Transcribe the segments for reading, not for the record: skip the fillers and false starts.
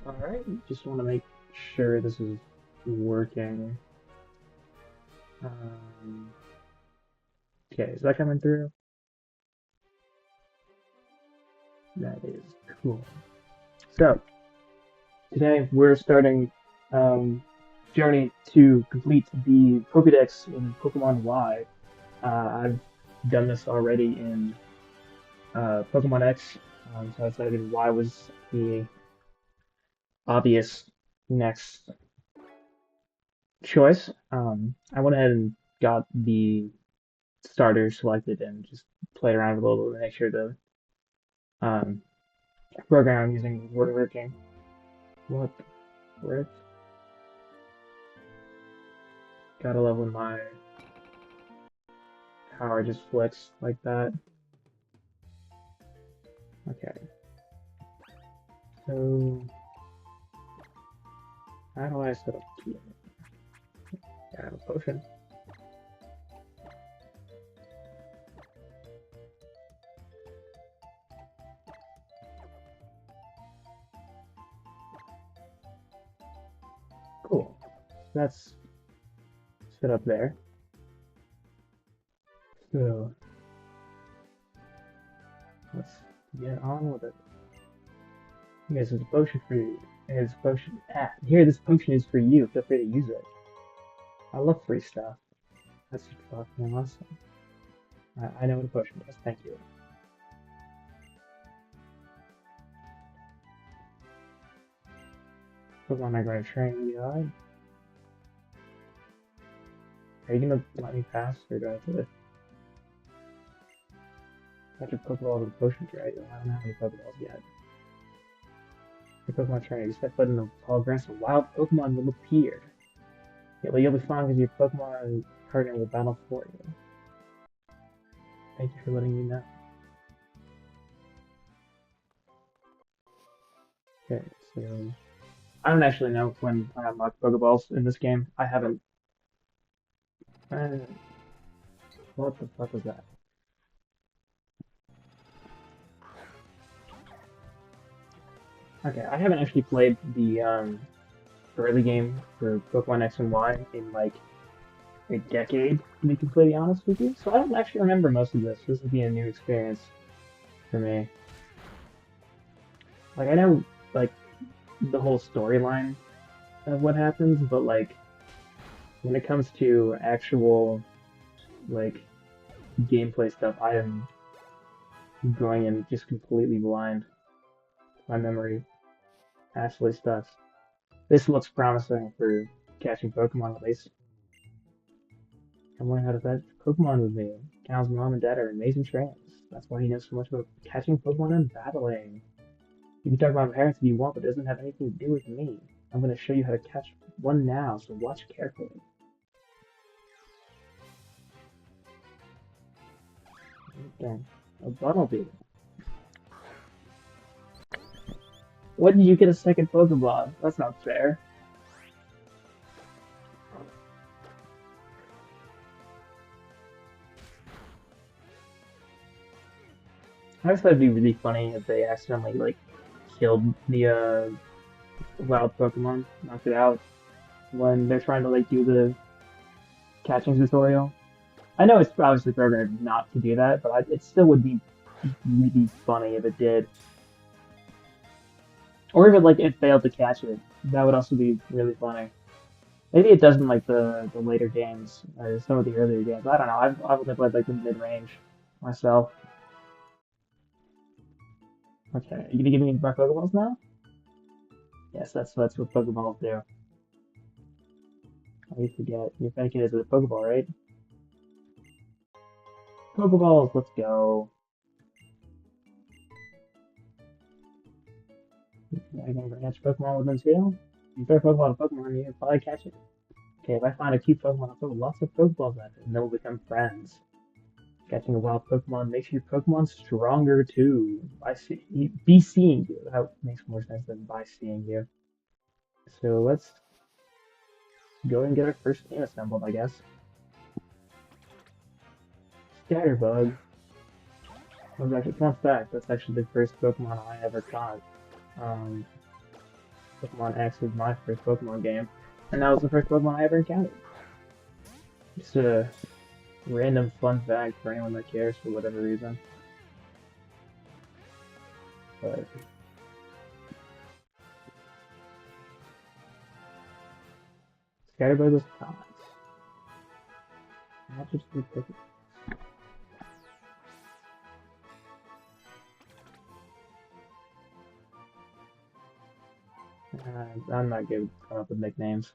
Alright, just want to make sure this is working. Um, okay, is that coming through? That is cool. So, today we're starting journey to complete the Pokedex in Pokemon Y. I've done this already in Pokemon X, so I decided Y was the obvious next choice. I went ahead and got the starter selected and just played around with it a little bit to make sure the um, program I'm using was working. What the frick? Gotta love when my power just flicks like that. Okay, so how do I set up key? I have a potion. Cool. That's set up there. So let's get on with it. Here's a potion for you. Here's a potion. Ah, here, this potion is for you. Feel free to use it. I love free stuff. That's fucking awesome. I know what a potion does. Thank you. Pokemon are going to train you hard. Are you gonna let me pass, or do I have to? I have to Pokeballs and potions, right? I don't have any Pokeballs yet. Your Pokemon trainer, you step foot in the tall grass, and wild Pokemon will appear. Yeah, well, you'll be fine because your Pokemon partner will battle for you. Thank you for letting me know. Okay, so I don't actually know when I unlock Pokeballs in this game. I haven't. Uh, what the fuck was that? Okay, I haven't actually played the early game for Pokemon X and Y in like a decade, to be completely honest with you. So I don't actually remember most of this. This will be a new experience for me. Like I know like the whole storyline of what happens, but like when it comes to actual like gameplay stuff, I am going in just completely blind. My memory actually sucks. This looks promising for catching Pokemon at least. Come learn how to fetch Pokemon with me. Cal's mom and dad are amazing trainers. That's why he knows so much about catching Pokemon and battling. You can talk about my parents if you want, but it doesn't have anything to do with me. I'm going to show you how to catch one now, so watch carefully. Okay. A Bunnelby. When did you get a second Pokemon? That's not fair. I just thought it'd be really funny if they accidentally, like, killed the, wild Pokemon, knocked it out, when they're trying to, like, do the catching tutorial. I know it's obviously programmed not to do that, but it still would be really funny if it did. Or if it, like, it failed to catch it. That would also be really funny. Maybe it doesn't like the later games, or some of the earlier games. I don't know. I've only played like the mid range myself. Okay, are you gonna give me more Pokeballs now? Yes, that's what Pokeballs do. I forget. You're thinking is a Pokeball, right? Pokeballs, let's go. I can catch Pokemon with them too. You throw a Pokeball at a Pokemon, you can probably catch it. Okay, if I find a cute Pokemon, I'll throw lots of Pokeballs at it, and then we'll become friends. Catching a wild Pokemon makes your Pokemon stronger too. Be seeing you. That makes more sense than by seeing you. So let's go and get our first team assembled, I guess. Scatterbug. Was actually, fun fact, that's actually the first Pokemon I ever caught. Um, Pokemon X was my first Pokemon game, and that was the first Pokemon I ever encountered. Just a random fun fact for anyone that cares for whatever reason. But Scatterbug was hot. Not just the Pokedex. I'm not good at coming up with nicknames.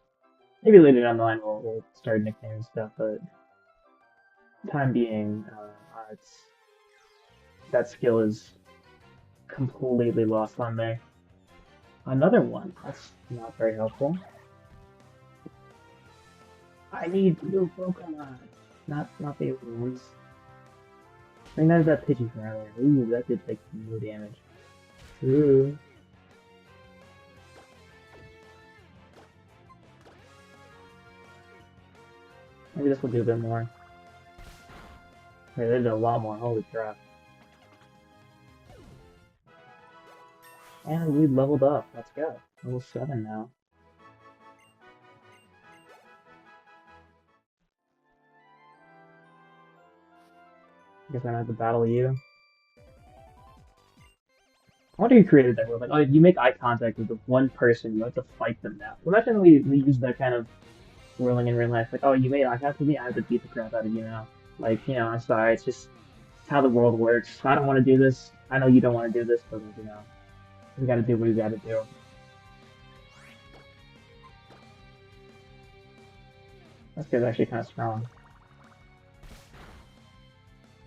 Maybe later down the line we'll start nicknaming stuff, but time being, it's that skill is completely lost on me. Another one. That's not very helpful. I need new Pokemon, not the old ones. I think that's that Pidgey from earlier. Ooh, that did take no damage. Ooh. Maybe this will do a bit more. Wait, they did a lot more. Holy crap. And we leveled up. Let's go. Level 7 now. I guess I have to battle you. I wonder who created that world. Like, oh, you make eye contact with the one person, you have to fight them now. Imagine we use that kind of whirling in real life. Like, oh, you made eye contact with me, I have to beat the crap out of you now. Like, I'm sorry, it's just how the world works. I don't want to do this. I know you don't want to do this, but, we gotta do what we gotta do. This guy's actually kind of strong.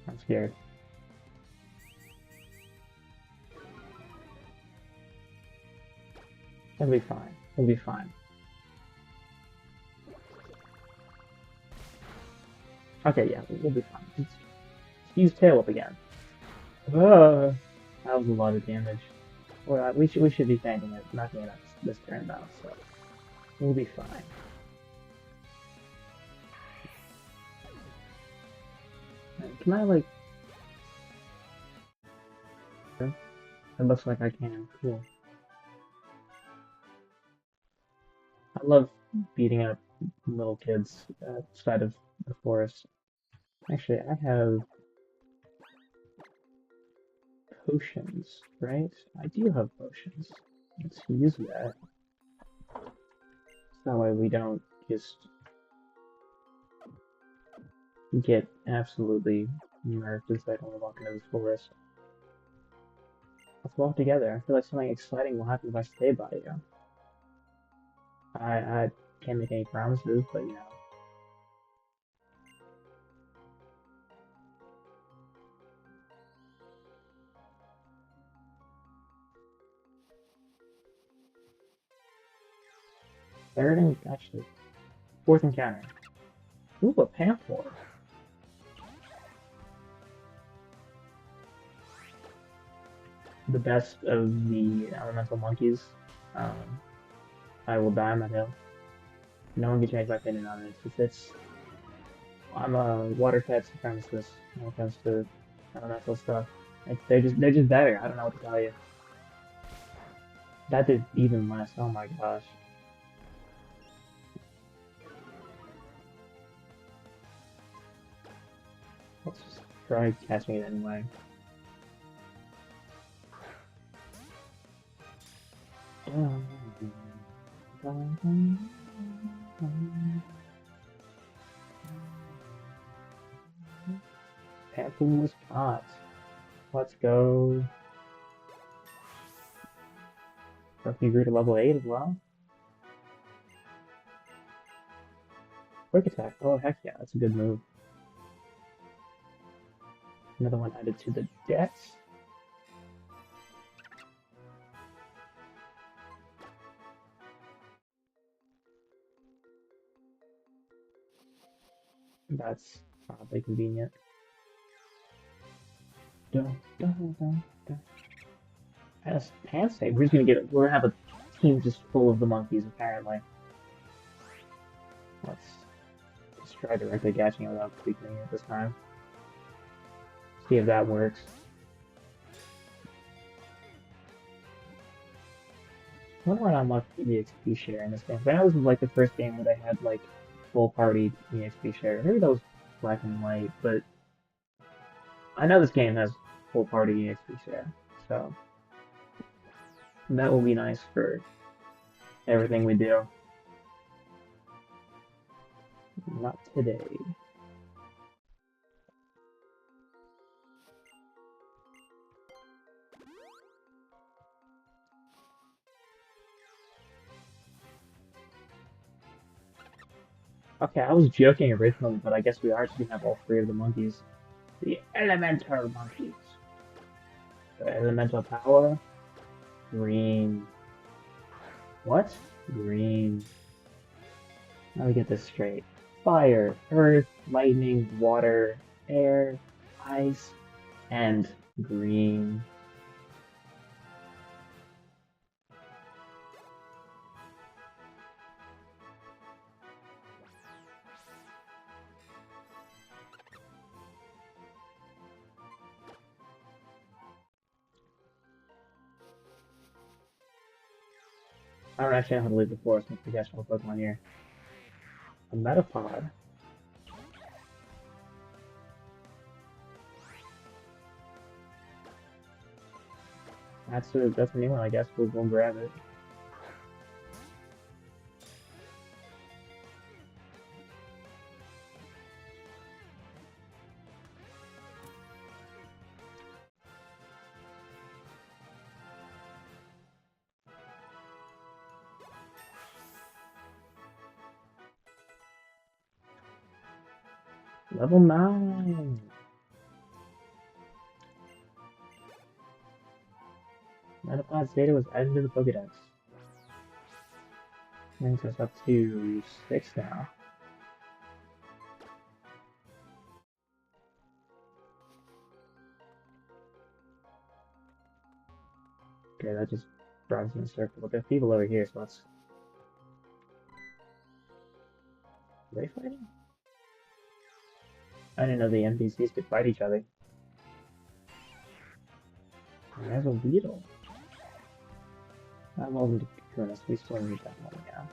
I'm scared. It'll be fine. We'll be fine. Okay, yeah, we'll be fine. Just use Tail Whip again. That was a lot of damage. Well, we should be thanking it, not getting this turn though, so we'll be fine. Can I like? It looks like I can. Cool. I love beating up little kids outside of the forest. Actually, I have potions, right? I do have potions. Let's use that. So that way we don't just get absolutely nerfed the second we walk into this forest. Let's walk together. I feel like something exciting will happen if I stay by you. I can't make any promises, but Third and actually fourth encounter. Ooh, a Pamphor. The best of the elemental monkeys. I will die on that hill. No one can change my opinion on it. I'm a water type supremacist when it comes to elemental stuff. They're just better. I don't know what to tell you. That did even less. Oh my gosh. Let's just try catching it anyway. Pamphor was caught. Let's go. Rookie grew to level 8 as well. Quick attack. Oh, heck yeah, that's a good move. Another one added to the dex. That's probably convenient. As Pants say, we're gonna have a team just full of the monkeys apparently. Let's just try directly catching it without weakening it this time. See if that works. I wonder when I unlocked the EXP share in this game. That was like the first game where they had like full party EXP share. Maybe that was Black and White, but I know this game has full party EXP share, so that will be nice for everything we do. Not today. Okay, I was joking originally, but I guess we actually have all three of the monkeys. The elemental monkeys. The elemental power. Green. What? Green. Let me get this straight. Fire, earth, lightning, water, air, ice, and green. I don't actually know how to leave the forest once we catch all the Pokemon here. A Metapod. That's a new one, I guess. We'll grab it. Level 9! Metapod's data was added to the Pokedex. Brings us up to 6 now. Okay, that just drives in a circle. But there's people over here, so let's... Are they fighting? I didn't know the NPCs could fight each other. And there's a Weedle. That wasn't a Kunis, we still need that one, yeah.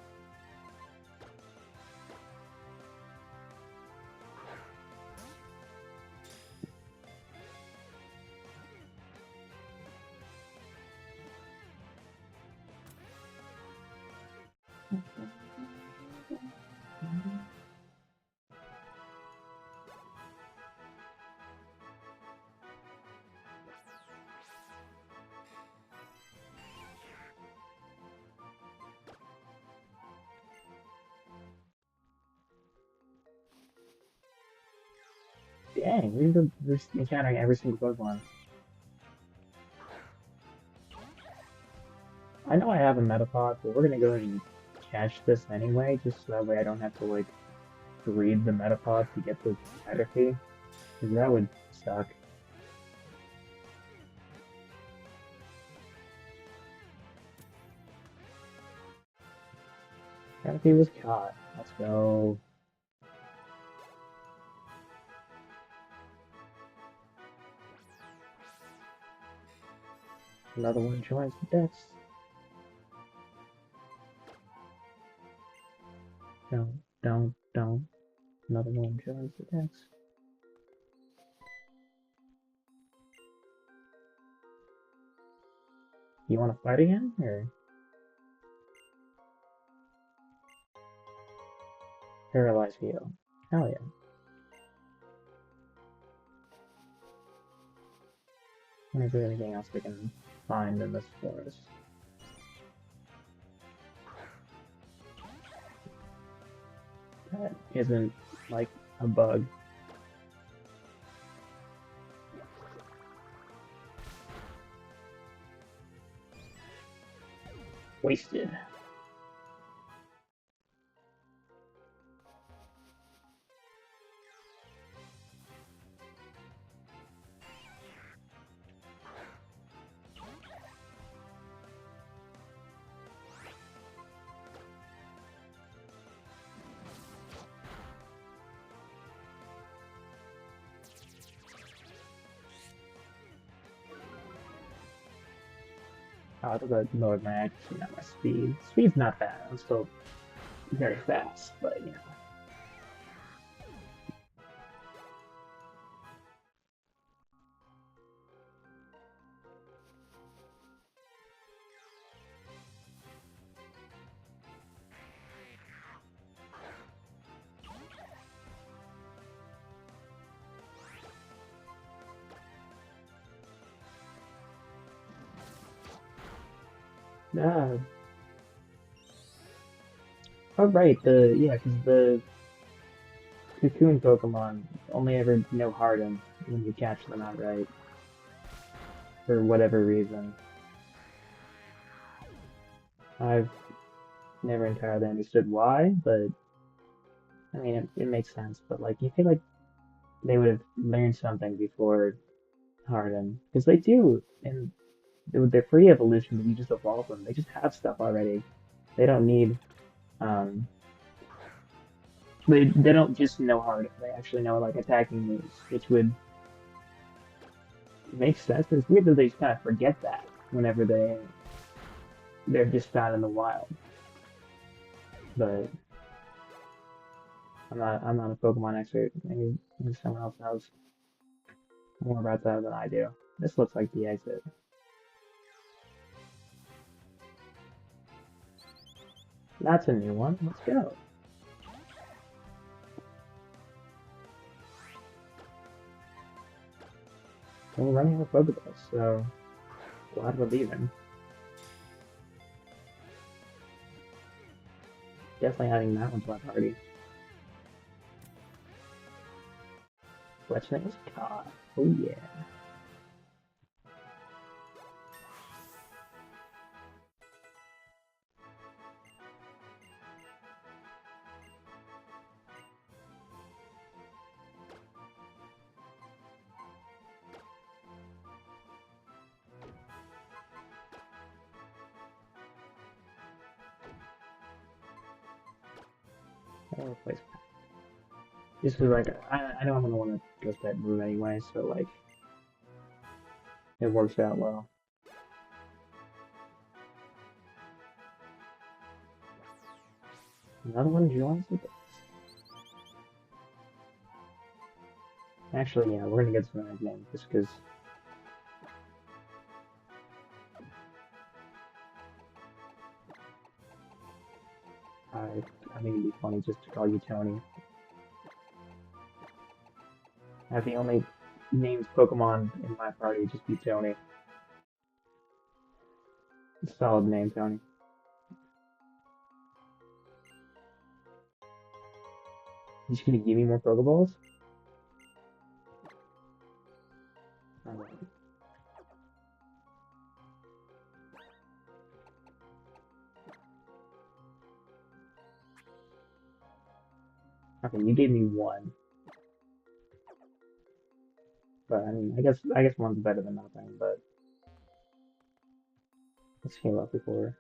Dang, we're encountering every single Pokemon. I know I have a Metapod, but we're gonna go ahead and catch this anyway, just so that way I don't have to, like, breed the Metapod to get the Caterpie. Because that would suck. Caterpie was caught. Let's go. Another one joins the Dex. Don't. Another one joins the Dex. You want to fight again, or? Paralyze heal. Hell yeah. Wonder if there's anything else we can find in this forest. That isn't, like, a bug. Wasted. Oh, I thought that lowered my accuracy, not my speed. Speed's not bad. I'm still very fast, but you know. Ah, oh right, because the cocoon Pokemon only ever know Harden when you catch them outright for whatever reason. I've never entirely understood why, but I mean it makes sense. But like you feel like they would have learned something before Harden, because they do, and with their free evolution, you just evolve them. They just have stuff already. They don't need um they don't just know Harden. They actually know like attacking moves, which would make sense. But it's weird that they just kind of forget that whenever they're just found in the wild. But I'm not a Pokemon expert. Maybe someone else knows more about that than I do. This looks like the exit. That's a new one. Let's go. We're running out of Pokedex, so glad we're leaving. Definitely adding that one to my party. Fletchling is caught. Oh yeah. I'll replace just because like I know I'm gonna want to go that move anyway, so like it works out well. Another one joins with us. Actually, yeah, we're gonna get some other name just because I think it'd be funny just to call you Tony. Have the only named Pokemon in my party just be Tony. Solid name, Tony. You just gonna give me more Pokeballs? Okay, you gave me one, but I mean, I guess one's better than nothing. But let's heal up before.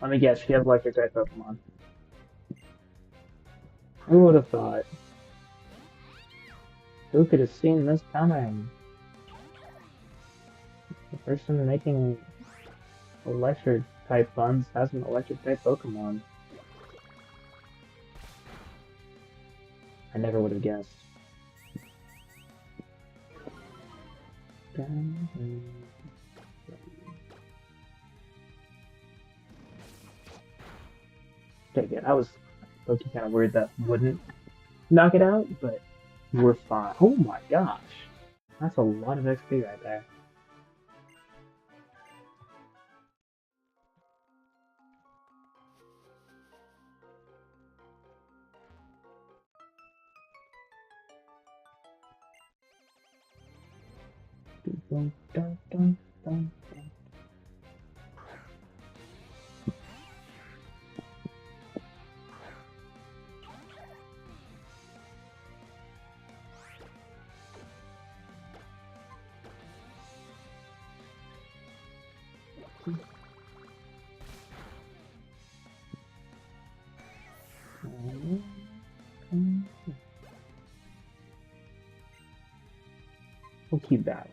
Let me guess, she has electric type Pokemon. Who would have thought? Who could have seen this coming? The person making electric type buns has an electric type Pokemon. I never would have guessed. Okay, yeah, I was low-key kind of worried that wouldn't knock it out, but we're fine. Oh my gosh, that's a lot of XP right there. Dun, dun, dun, dun, dun. We'll keep that one.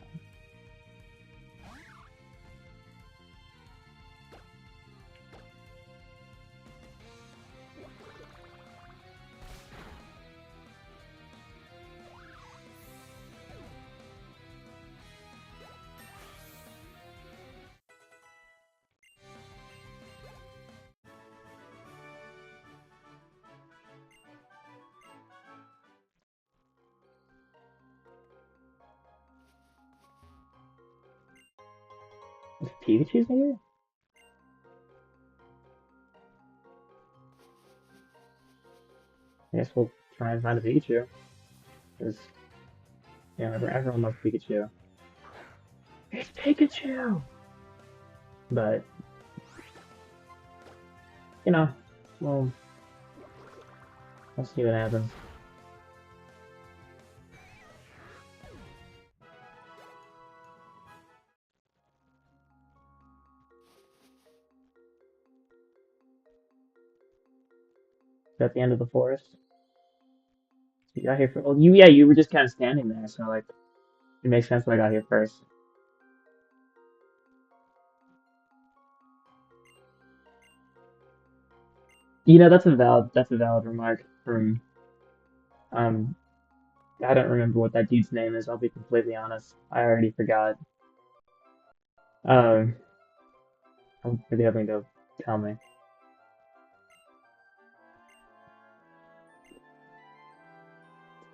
Is Pikachu's here? I guess we'll try and find a Pikachu. Because, yeah, everyone loves Pikachu. It's Pikachu! But, you know, well, let's see what happens. Is that the end of the forest? You got here for, well, you were just kind of standing there, so, like, it makes sense why I got here first. You know, that's a valid remark from, um, I don't remember what that dude's name is, I'll be completely honest. I already forgot. Um, I'm really hoping to tell me.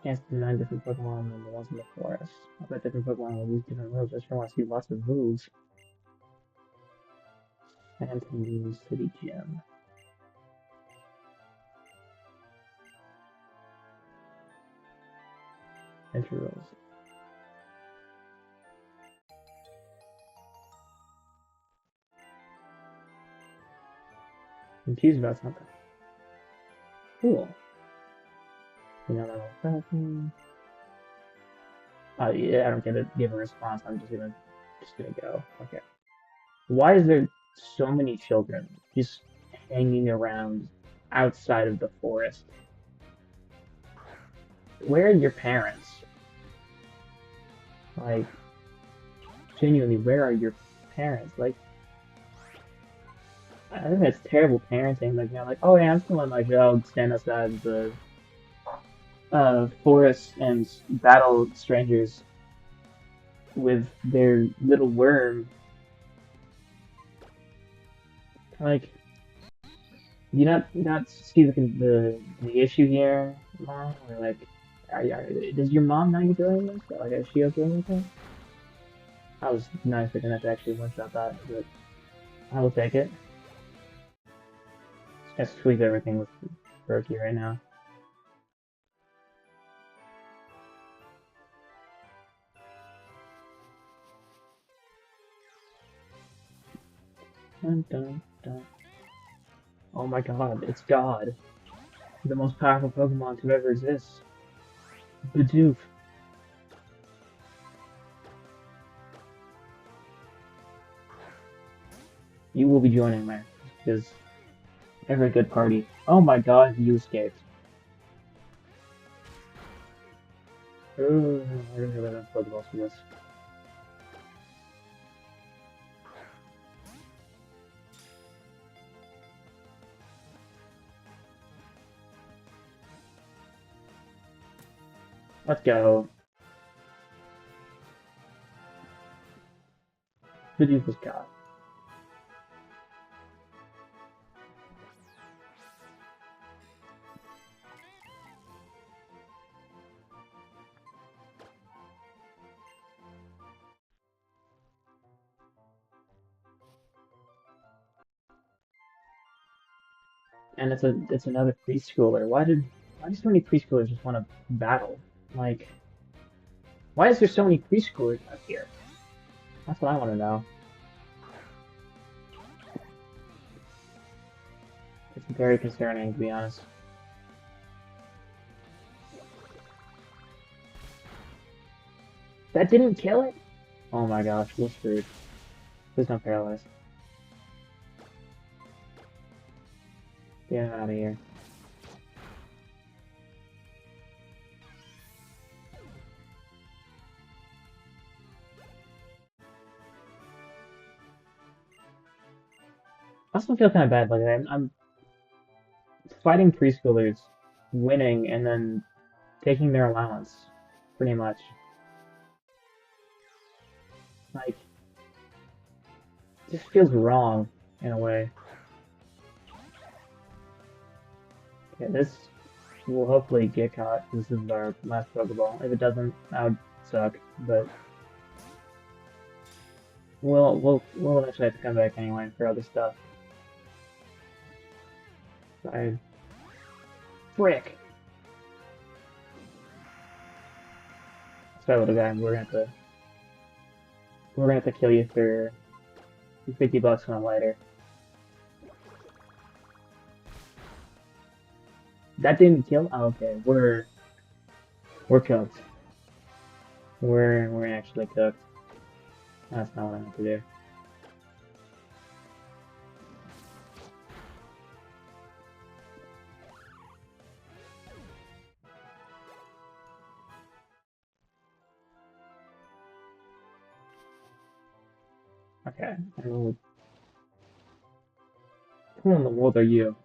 Chance to 9 different Pokemon than the ones in the forest. I bet different Pokemon will use different moves. I just want to see lots of moves. Phantom City Gym. Entry rules. Confused about something. Cool. You know that Falcon. Yeah, I don't get to give a response. I'm just gonna go. Okay. Why is there so many children just hanging around outside of the forest? Where are your parents? Like, genuinely, where are your parents? Like, I think that's terrible parenting. Like, like, oh yeah, I'm just gonna let my child stand outside the forest and battle strangers with their little worm. Like, do you not see the issue here, mom? Or like, does your mom know you're doing this? Like, is she okay with it? I was nice, but didn't have to actually one-shot that, but I will take it. Just tweak everything with Brokey right now. Dun, dun, dun. Oh my god, it's God. The most powerful Pokemon to ever exist. Bidoof. You will be joining me, because every good party. Oh my god, you escaped. Ooh, I really have enough Pokeballs for this. Let's go. Bidoof was God. And it's another preschooler. Why do so many preschoolers just want to battle? Like, why is there so many preschoolers out here? That's what I want to know. It's very concerning, to be honest. That didn't kill it? Oh my gosh, we're screwed. Please don't paralyze. Get out of here. also feel kind of bad. Like I'm fighting preschoolers, winning, and then taking their allowance, pretty much. Like, just feels wrong in a way. Okay, this will hopefully get caught. This is our last Pokeball. If it doesn't, that would suck. But we'll eventually have to come back anyway for other stuff. I frick. Sorry, little guy. We're gonna have to kill you for $50 on a lighter. That didn't kill. Oh, okay, we're cooked. We're actually cooked. That's not what I meant to do. Okay. Who in the world are you?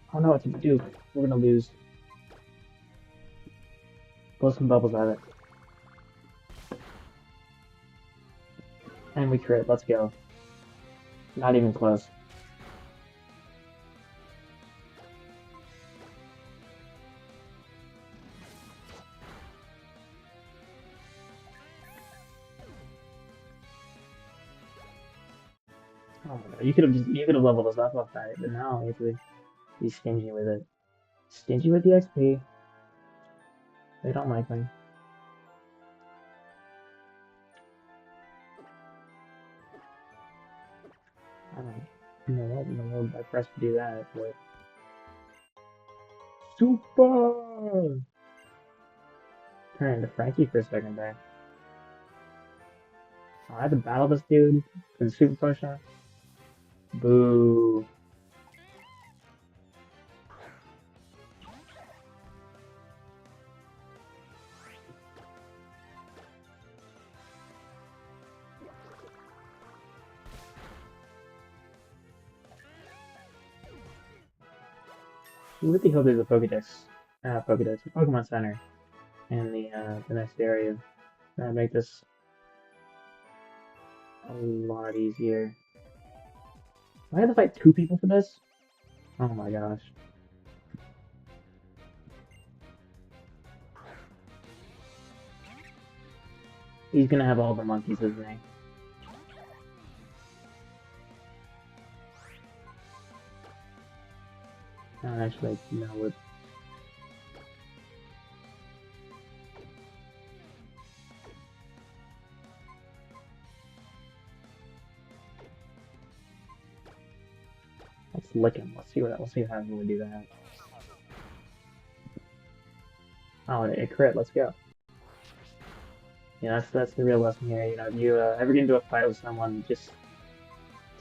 I don't know what to do. We're gonna lose. Blow some bubbles at it. And we crit. Let's go. Not even close. Oh my god. You could have leveled us up off that, but now you have to be stingy with it. Stingy with the XP. They don't like me. I don't know what in the world I pressed to do that, but super. Turn into Frankie for a second there. Oh, I had to battle this dude for the super potion. Boo. I really hope there's a Pokedex, a Pokemon Center in the next area. That'd make this a lot easier. Do I have to fight two people for this? Oh my gosh. He's gonna have all the monkeys, isn't he? Actually, no, what? Let's lick him. Let's see what happens when we do that. Oh, it crit. Let's go. Yeah, that's the real lesson here. You know, if you ever get into a fight with someone, just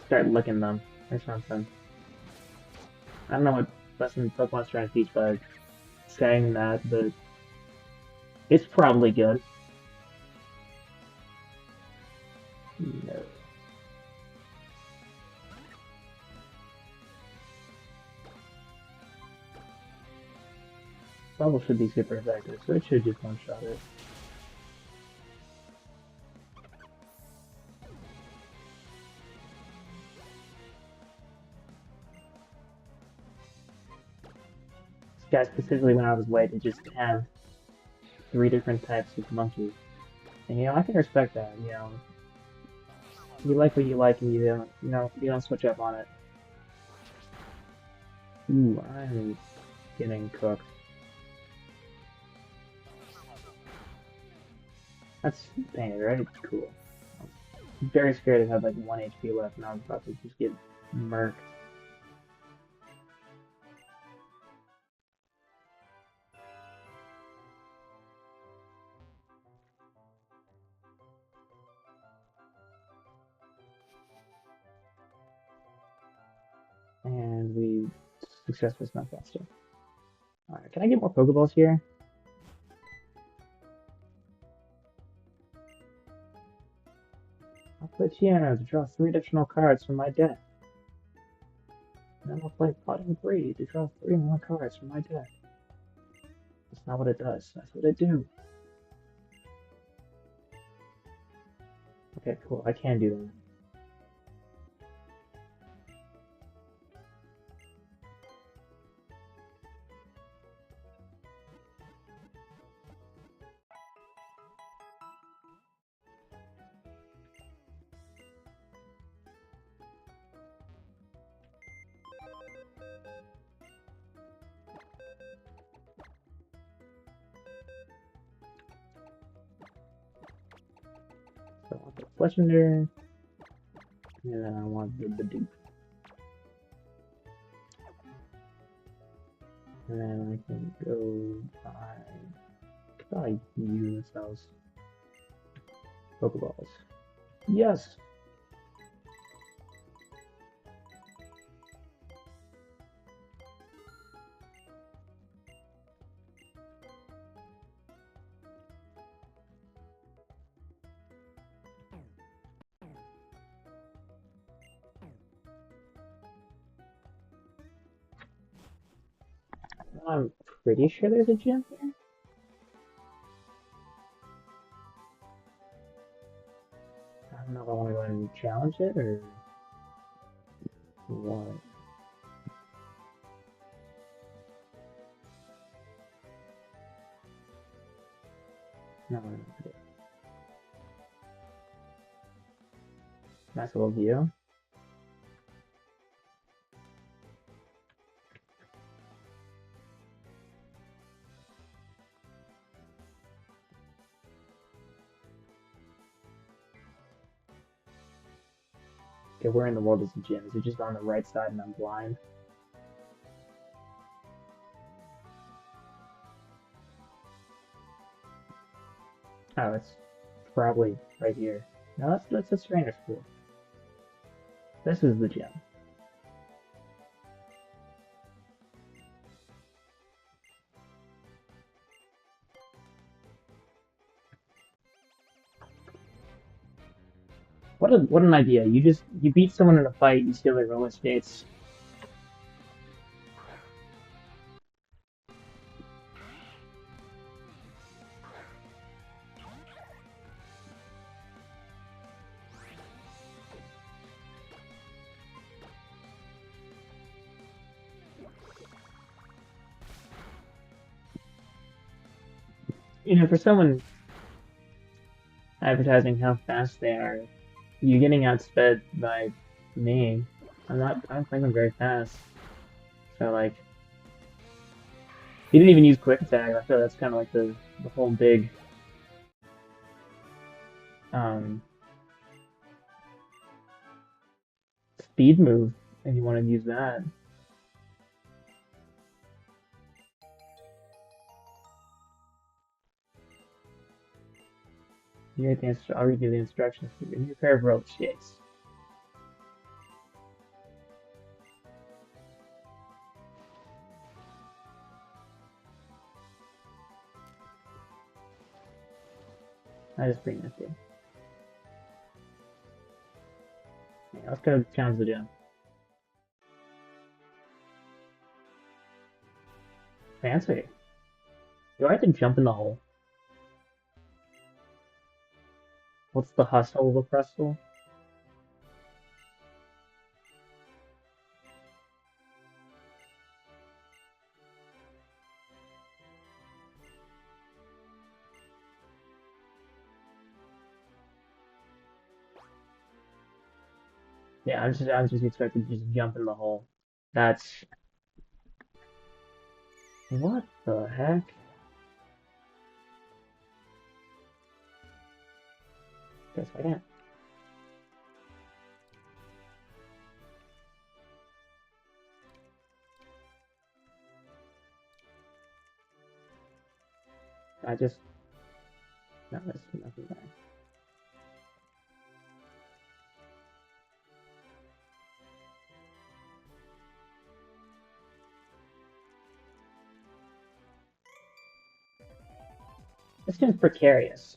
start licking them or something. I don't know what lesson Pokemon's trying to teach by saying that, but it's probably good. No. Bubble should be super effective, so it should just one-shot it. This guy specifically went out of his way to just have 3 different types of monkey. And you know, I can respect that, you know. You like what you like and you don't switch up on it. Ooh, I'm getting cooked. That's painted, right? Cool. I was very scared it had like 1 HP left, and I was about to just get murked. And we successfully snuck faster. Alright, can I get more Pokeballs here? I'll play Tiana to draw 3 additional cards from my deck. And then I'll play Potting Bree to draw 3 more cards from my deck. That's not what it does. That's what it do. Okay, cool. I can do that. So I want the Fletchender, and then I want the Bidoof. And then I can go probably use those Pokeballs. Yes! I'm pretty sure there's a gym here. I don't know if I want to go and challenge it or what. No, no, no. Nice little view. Okay, where in the world is the gym? Is it just on the right side and I'm blind? Oh, it's probably right here. No, that's a trainer school. This is the gym. What an idea. You beat someone in a fight, you steal their roller skates. You know, for someone advertising how fast they are, you getting outsped by me. I don't think I'm very fast. So like he didn't even use quick attack. I feel that's kinda like the whole big um speed move if you want to use that. I'll read you the instructions for your new pair of roller skates. I just bring that thing. Yeah, let's go challenge the gym. Fancy. Do I have to jump in the hole? What's the hustle of the crustle? Yeah, I'm just expected to just jump in the hole. That's what the heck? Guess I can't. No, there's nothing there. This seems precarious.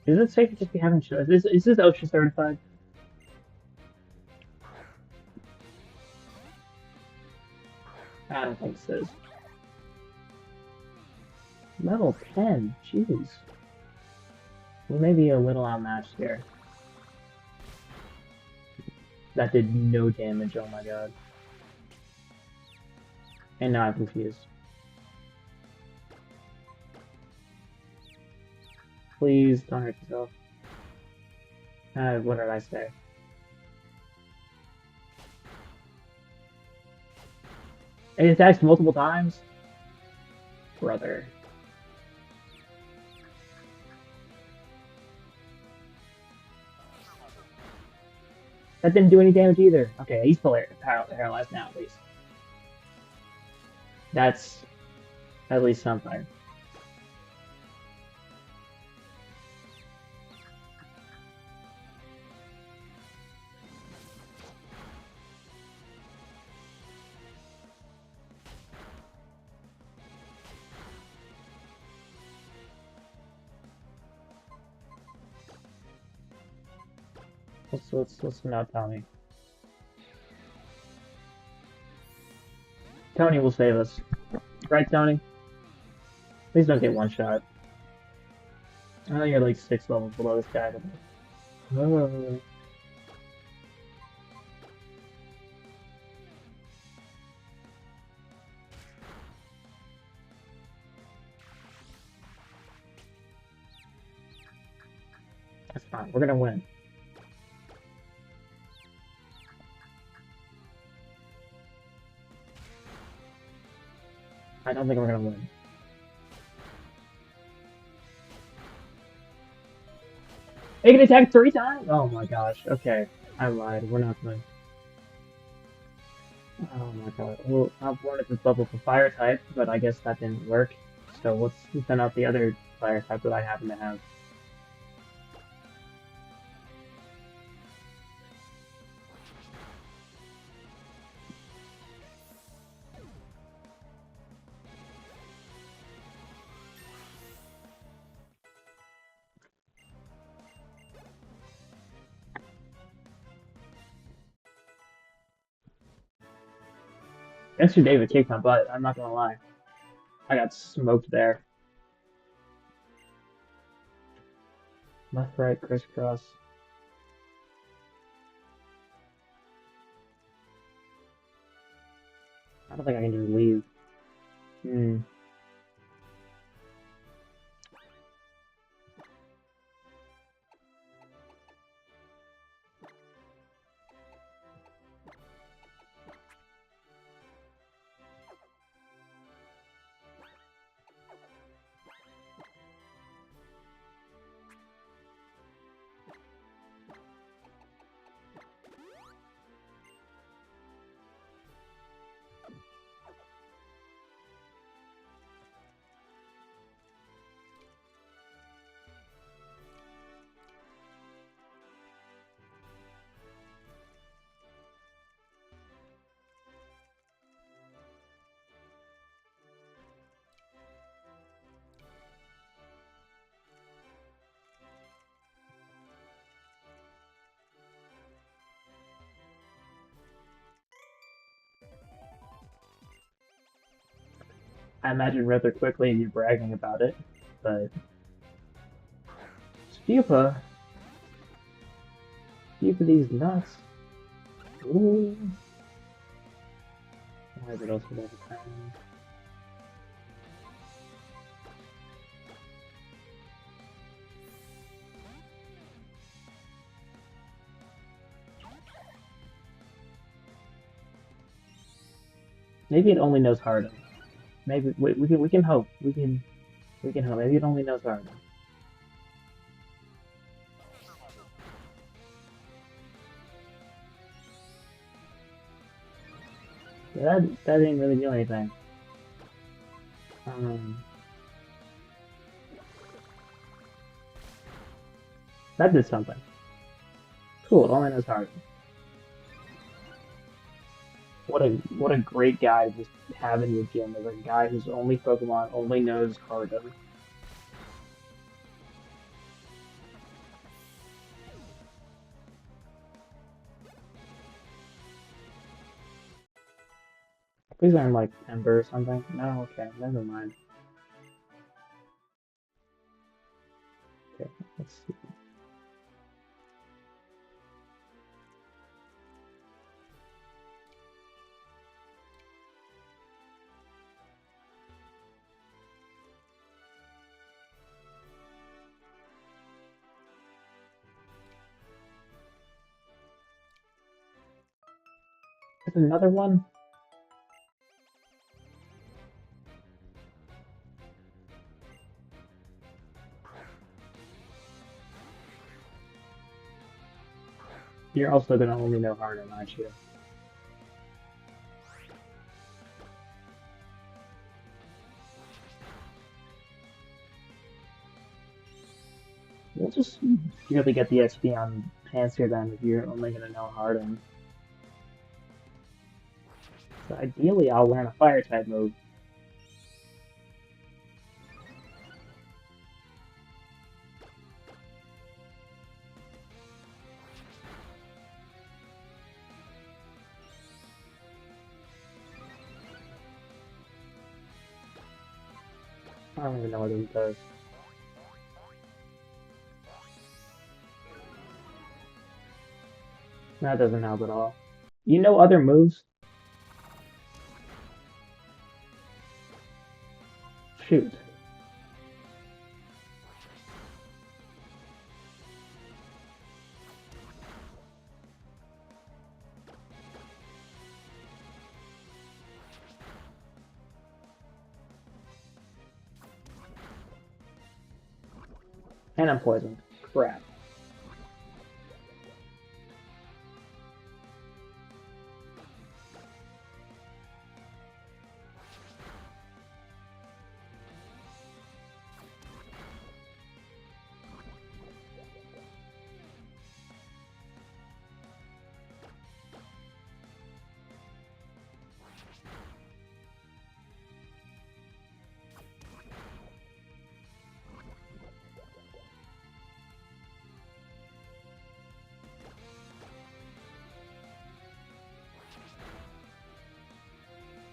Is it safe to just be having shows? Is this OSHA certified? I don't think so. Level 10, jeez. We may be a little outmatched here. That did no damage, oh my god. And now I'm confused. Please don't hurt yourself. What did I say? It attacks multiple times? Brother. That didn't do any damage either. Okay, he's paralyzed now at least. That's at least something. Let's not Tony. Tony will save us. Right, Tony? Please don't get one shot. I know you're like 6 levels below this guy, but... Oh. That's fine, we're gonna win. I don't think we're gonna win. It can attack 3 times? Oh my gosh, okay. I lied, we're not gonna... Oh my god. Well, I wanted this level for fire type, but I guess that didn't work. So let's send out the other fire type that I happen to have. Extra David kicked my butt, I'm not gonna lie. I got smoked there. Left, right, crisscross. I don't think I can just leave. I imagine rather quickly you bragging about it, but... Stupa these nuts. Ooh. Why is it also level 10? Maybe it only knows Harden. Maybe we can hope. We can hope. Maybe it only knows Harden. That didn't really do anything. Um, that did something. Cool. It only knows Harden. What a great guy to just have in your gym as a guy whose only Pokemon only knows Harden. Please learn like Ember or something. No, okay, never mind. Okay, let's see. There's another one. You're also gonna only know Harden, aren't you? We'll just purely get the XP on Pansear then if you're only gonna know Harden. So ideally, I'll learn a Fire type move. I don't even know what it does. That doesn't help at all. You know other moves? Shoot. And I'm poisoned. Crap.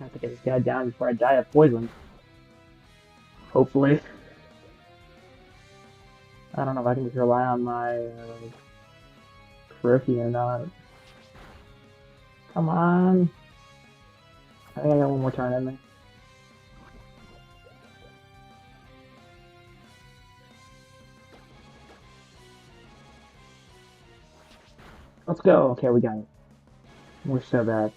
I have to get this guy down before I die of poison. Hopefully. I don't know if I can just rely on my Kuroki or not. Come on. I think I got one more turn in me. Let's go. Okay, we got it. We're so bad.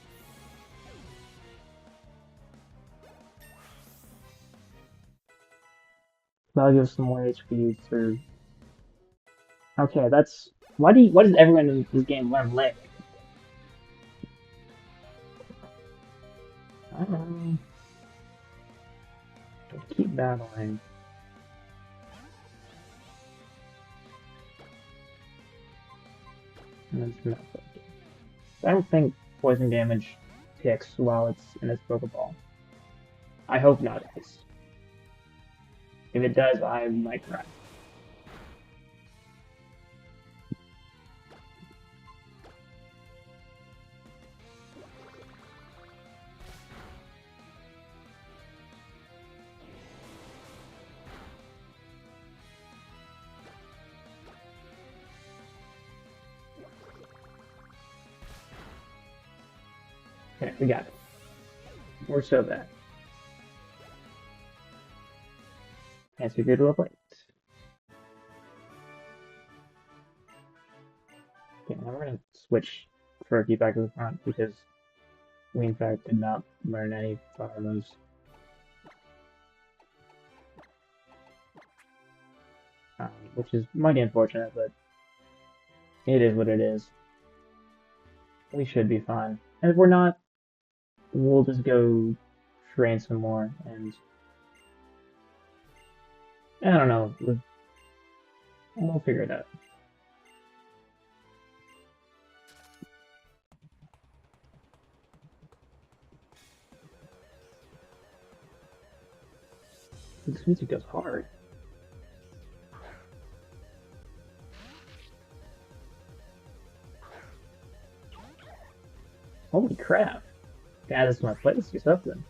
That'll give us some more HP for. Okay, that's. Why does everyone in this game learn Lick? I don't know. Keep battling. And it's not working. I don't think poison damage ticks while it's in its Pokeball. I hope not, at least. If it does, I might cry. Okay, we got it. We're so bad. Answer good to a plate. Okay, now we're gonna switch Fergie back to the front because we in fact did not learn any fire moves. Which is mighty unfortunate, but it is what it is. We should be fine. And if we're not, we'll just go train some more, and I don't know, we'll figure it out. This music goes hard. Holy crap! Add this to my playlist or something.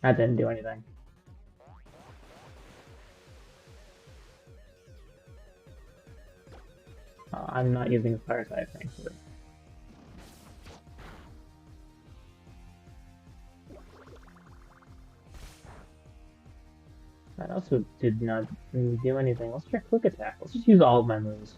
That didn't do anything. I'm not using a fire type, thankfully. That also did not do anything. Let's try quick attack. Let's just use all of my moves.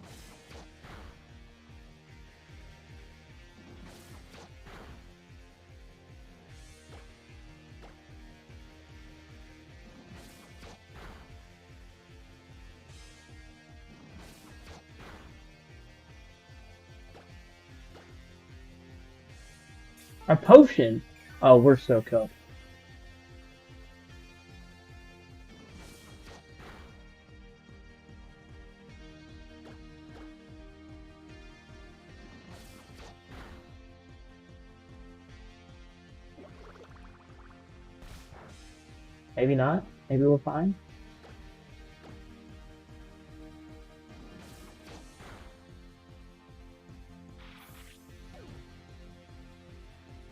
A potion! Oh, we're so cooked. Maybe not. Maybe we're fine.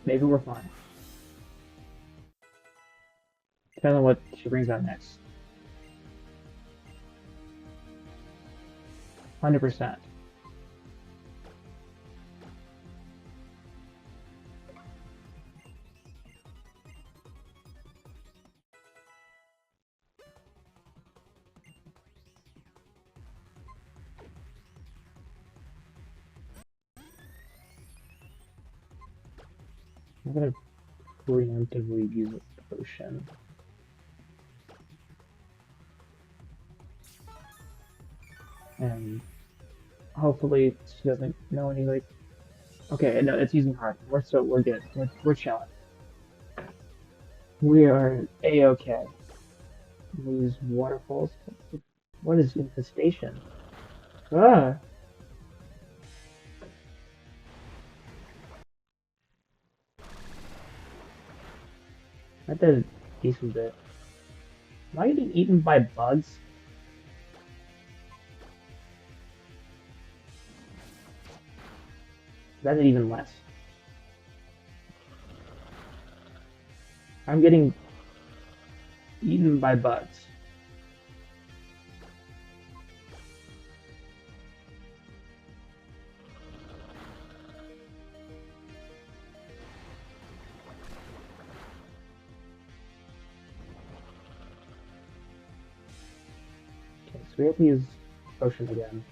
Maybe we're fine. Depends on what she brings out next. 100%. I'm gonna preemptively use a potion. And hopefully she doesn't know any like. Okay, no, it's using hard. We're good. We're chilling. We are a-okay. We use waterfalls. What is infestation? Ah, that did a decent bit. Am I getting eaten by bugs? That did even less. I'm getting eaten by bugs. Okay, so we have to use potion again.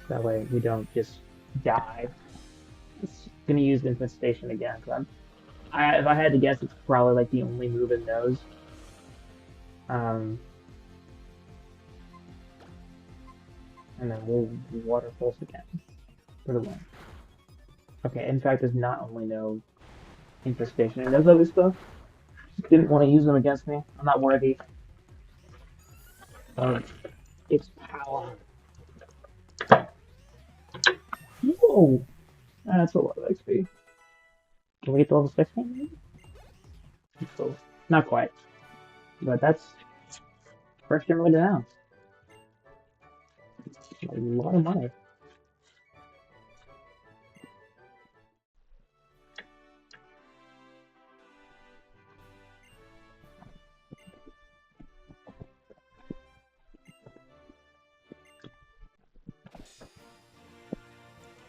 That way we don't just die. It's gonna use infestation again. If I had to guess, it's probably like the only move it knows. Um, and then we'll water pulse again for the win. Okay, in fact, does not only know infestation, it knows other stuff. Just didn't want to use them against me. I'm not worthy of its power. Whoa! That's a lot of XP. Can we get to level 16? So, not quite. But that's first generally down. A lot of money.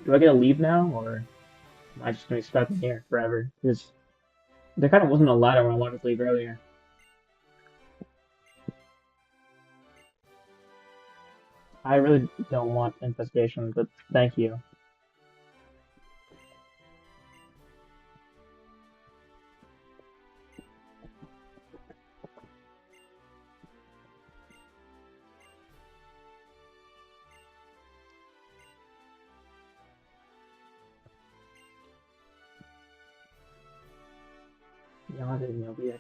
Do I get to leave now, or am I just gonna be stuck in here forever? Because there kind of wasn't a ladder when I wanted to leave earlier. I really don't want infestation, but thank you. Ja, det är nog det.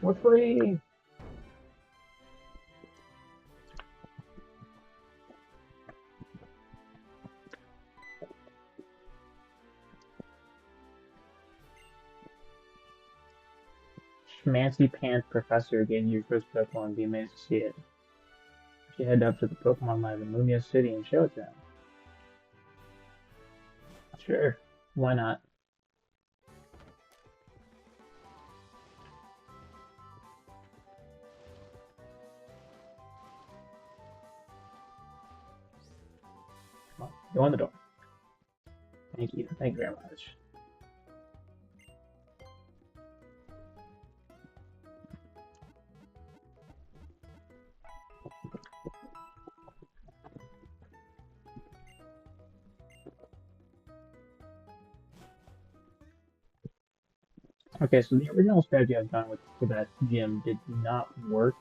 For free! Schmancy Pants Professor gave you your first Pokemon. Be amazed to see it. You head up to the Pokemon Lab in Lumia City and show it to him. Sure, why not? Come on, go on the door. Thank you very much. Okay, so the original strategy I've done with that gym did not work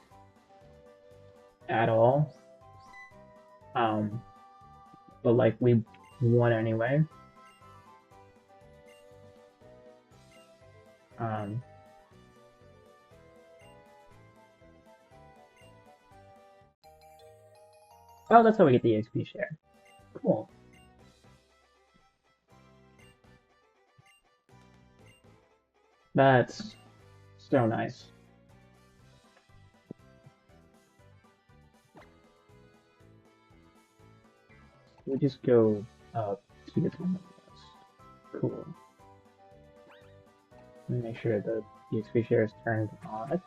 at all. But like we won anyway. Oh, that's how we get the XP share. Cool. That's so nice. We'll just go up to get one of those. Cool. Let me make sure that the XP share is turned on. It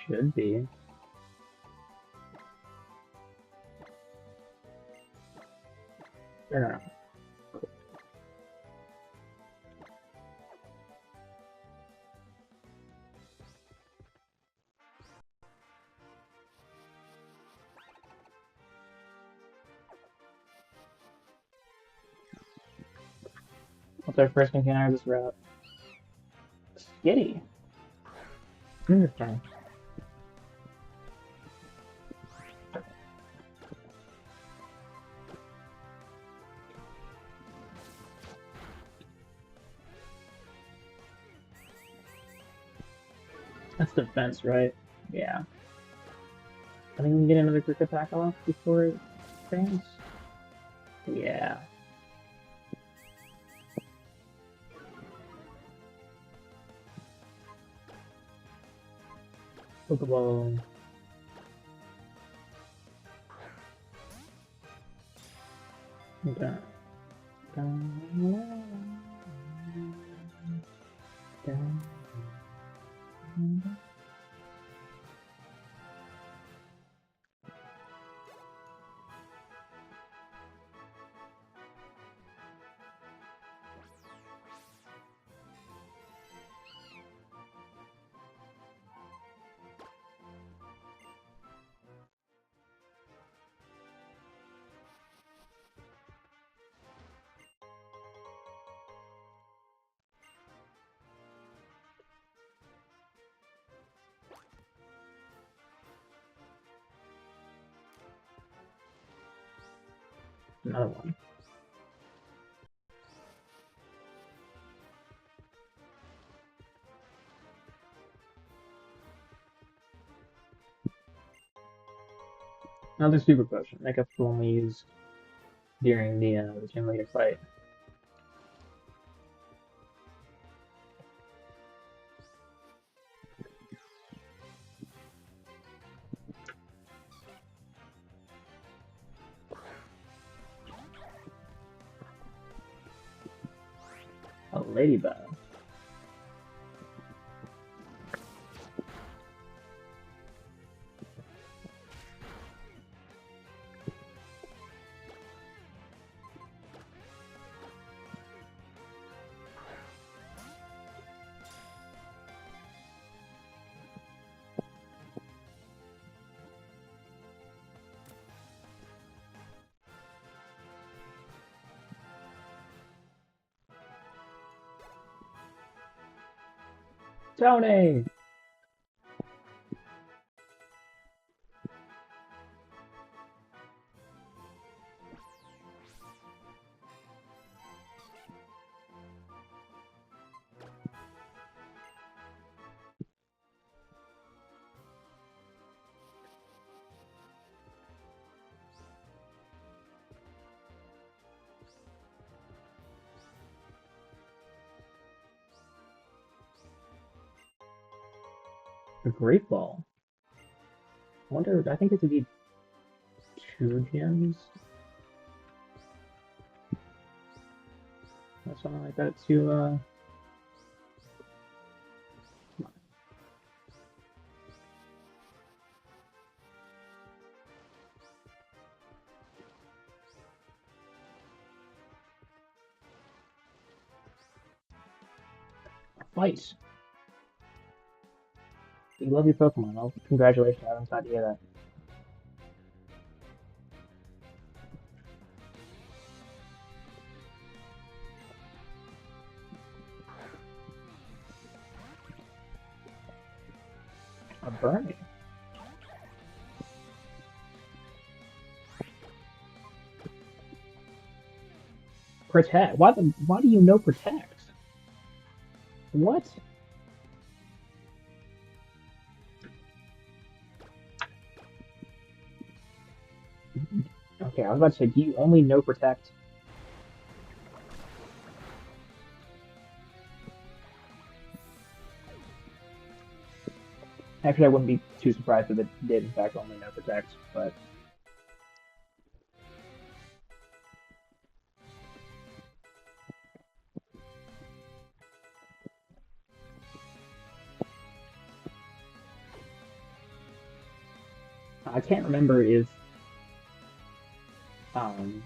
should be. Turn around. Cool. What's our first encounter of this route? Skitty. Interesting. That's defense, right? Yeah. I think we can get another quick attack off before it fails. Yeah. Pokeball. Dun, dun, dun, dun. Another one. Another super potion. Make up for one we used during the gym leader fight. A ladybug. Tony! A Great Ball. I wonder, I think it would be 2 gems. Or something like that to, fight. You love your Pokemon. Well, congratulations, I'm glad to hear that. A Burmy. Protect. Why do you know Protect? What? Okay, I was about to say, do you only know Protect? Actually, I wouldn't be too surprised if it did, in fact, only know Protect, but... I can't remember if um,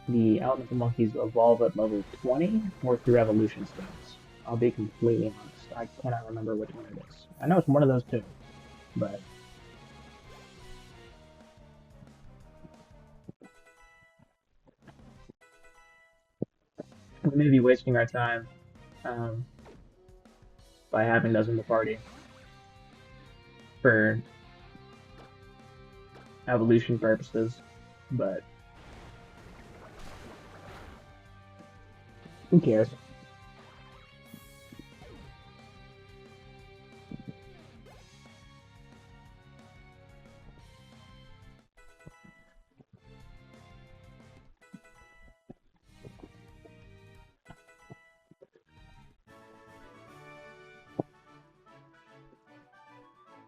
the elemental monkeys evolve at level 20 or through evolution stones. I'll be completely honest. I cannot remember which one it is. I know it's one of those two, but we may be wasting our time um, by having those in the party for evolution purposes, but who cares?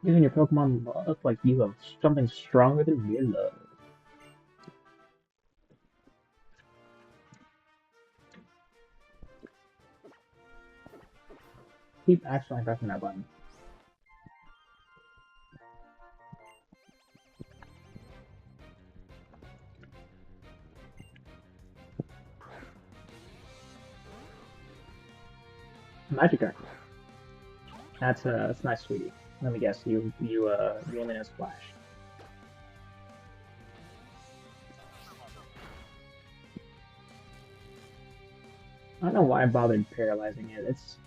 Using your Pokemon look like you have something stronger than real love. Keep accidentally pressing that button. Magikarp. That's nice, sweetie. Let me guess, you only know Splash. I don't know why I bothered paralyzing it. It's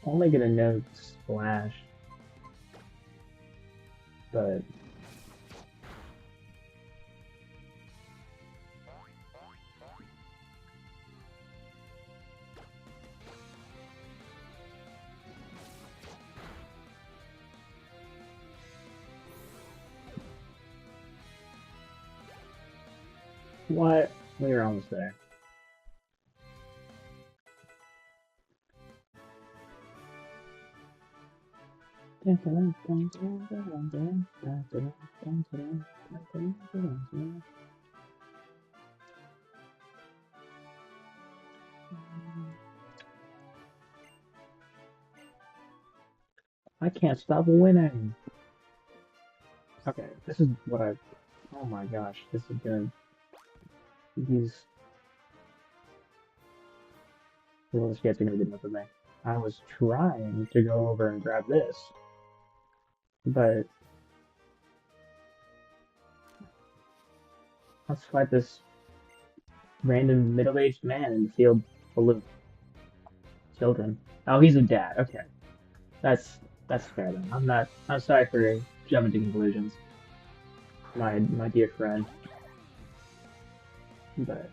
only gonna know Splash, but what? We're almost there. I can't stop winning. Okay, this is what I. Oh my gosh, this is good. These. Well, this guy's gonna be good enough for me. I was trying to go over and grab this, but let's fight this random middle-aged man in the field full of children. Oh, he's a dad. Okay, that's fair then. I'm not. I'm sorry for jumping to conclusions, my dear friend. But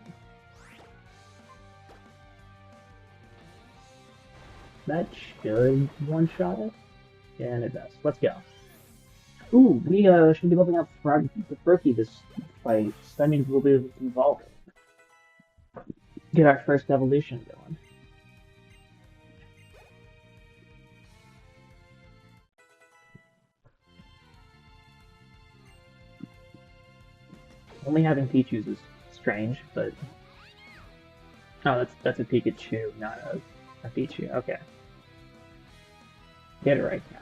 that should one-shot it, and it does. Let's go. Ooh, we should be leveling up the Froakie this fight. So that means we'll be able to evolve it. Get our first evolution going. Only having Pichus is strange, but oh, that's a Pikachu, not a Pichu. Okay, get it right now.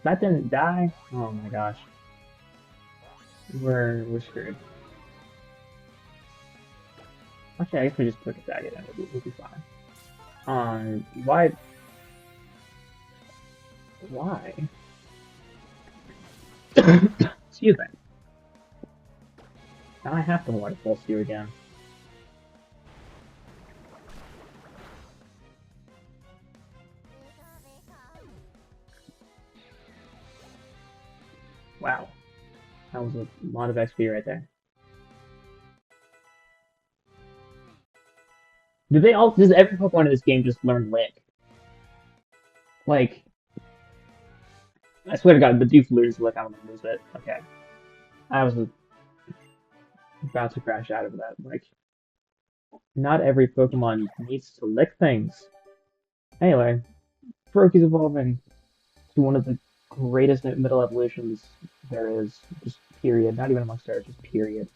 That didn't die. Oh my gosh, we're screwed. Actually, I guess we just quick attack it and we'll be fine. Why? Why? Excuse me. Now I have to water pulse you again. Wow, that was a lot of XP right there. Does every Pokemon in this game just learn Lick? Like, I swear to God, the Duke learns Lick, I'm gonna lose it. Okay. I was about to crash out of that. Like, not every Pokemon needs to lick things. Anyway, Froakie's evolving to one of the greatest middle evolutions there is. Just period. Not even amongst stars, just period.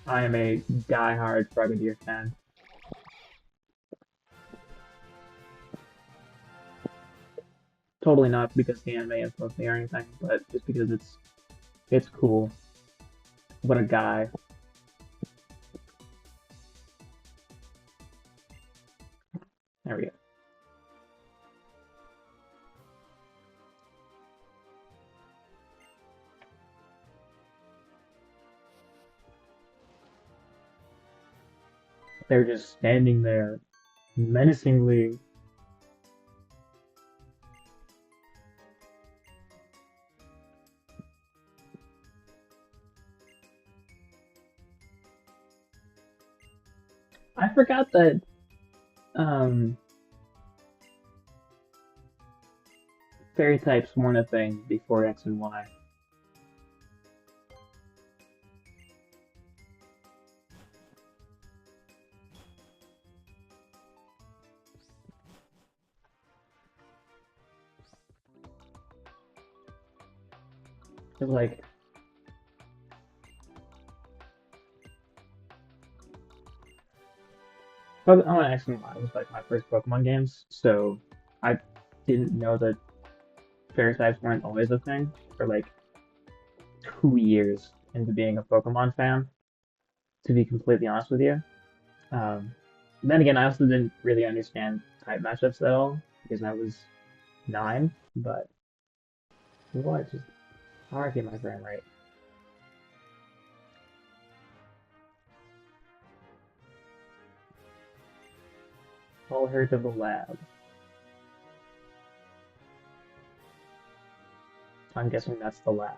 I am a die-hard Frogadier fan. Totally not because the anime influenced me or anything, but just because it's cool. What a guy. There we go. They're just standing there menacingly. I forgot that fairy types weren't a thing before X and Y. It's like X and Y was like my first Pokemon games, so I didn't know that fairy types weren't always a thing for like 2 years into being a Pokemon fan, to be completely honest with you. Um, then again, I also didn't really understand type matchups at all because I was 9, but what? Just alright, get my frame rate. All heard of the lab. I'm guessing that's the lab.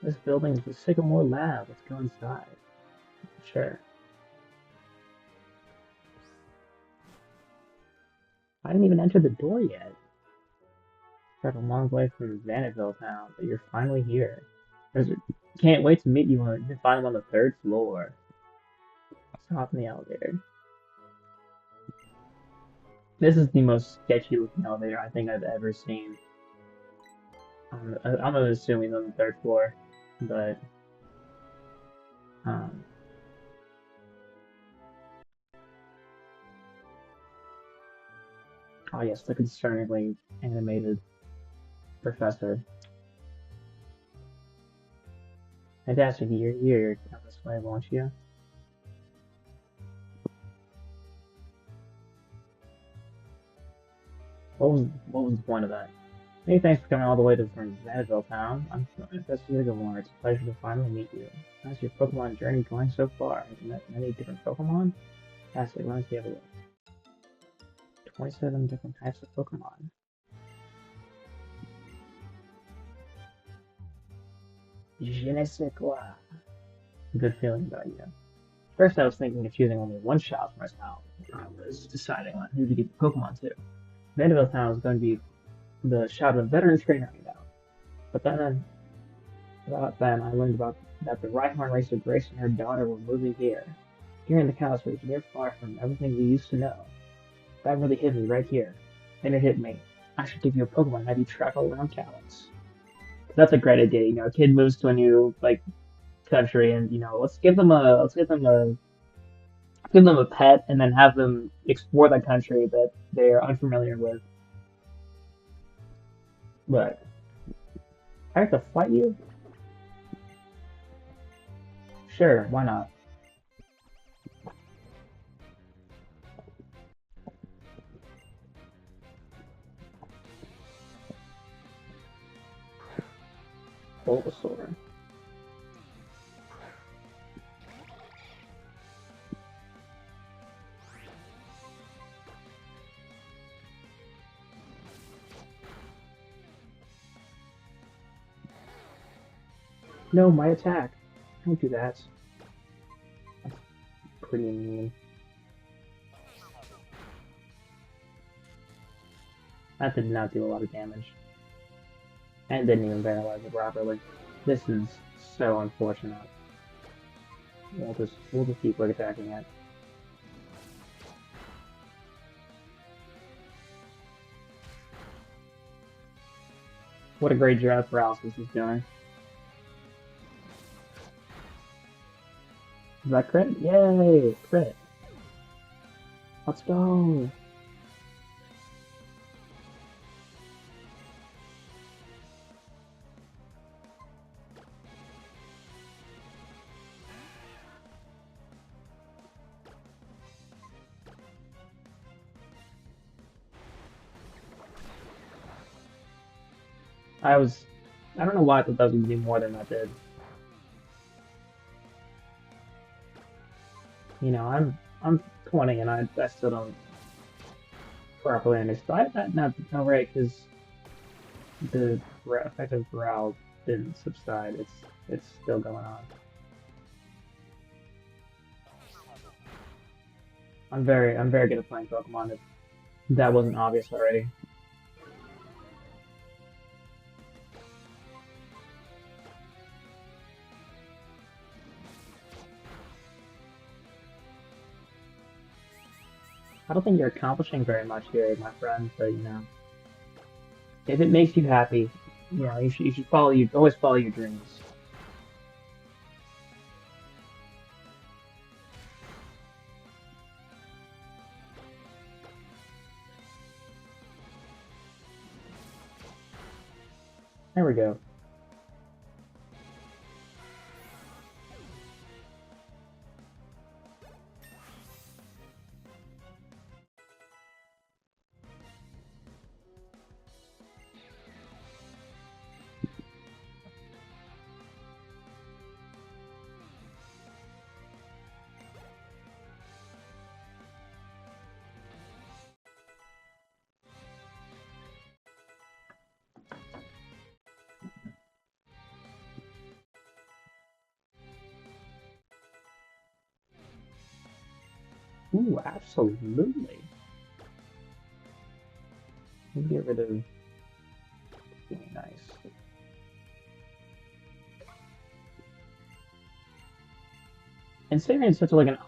This building is the Sycamore Lab. Let's go inside. Sure. I didn't even enter the door yet. Got a long way from Vanderbilt town, but you're finally here. Can't wait to meet you and find him on the 3rd floor. Let's hop in the elevator. This is the most sketchy looking elevator I think I've ever seen. I'm assuming on the 3rd floor, but um, oh yes, the concerningly animated professor. Fantastic, you're down this way, won't you? What was the point of that? Hey, thanks for coming all the way from Vanderbilt town. I'm Professor Ziggamore. It's a pleasure to finally meet you. How's your Pokemon journey going so far? Have you met many different Pokemon? Fantastic, let me see a look. 27 different types of Pokemon. Je ne sais quoi. Good feeling about you. First, I was thinking of choosing only one shop for my town. I was deciding on who to give the Pokemon to. Mandeville Town was going to be the shout of a veteran trainer I know. But then I learned about that the Rhyhorn racer Grace and her daughter were moving here. Here in the Chaos region, they're far from everything we used to know. That really hit me right here. And it hit me. I should give you a Pokemon and have you travel around Kalos. That's a great idea. A kid moves to a new country, and let's give them a pet, and then have them explore that country that they are unfamiliar with. But I have to fight you? Sure, why not? Bulbasaur. No, my attack. Don't do that. That's pretty mean. That did not do a lot of damage. And didn't even paralyze it properly. This is so unfortunate. We'll just keep attacking it. What a great job paralysis is doing. Is that crit? Yay! Crit. Let's go! I don't know why I thought that was gonna do more than that did. I'm 20 and I still don't properly understand that. Not right because the effect of growl didn't subside. It's still going on. I'm very good at playing Pokemon. If that wasn't obvious already. I don't think you're accomplishing very much here, my friend. But if it makes you happy, you should always follow your dreams. There we go. Ooh, absolutely. Let me get rid of. Really nice. Incinerate is such a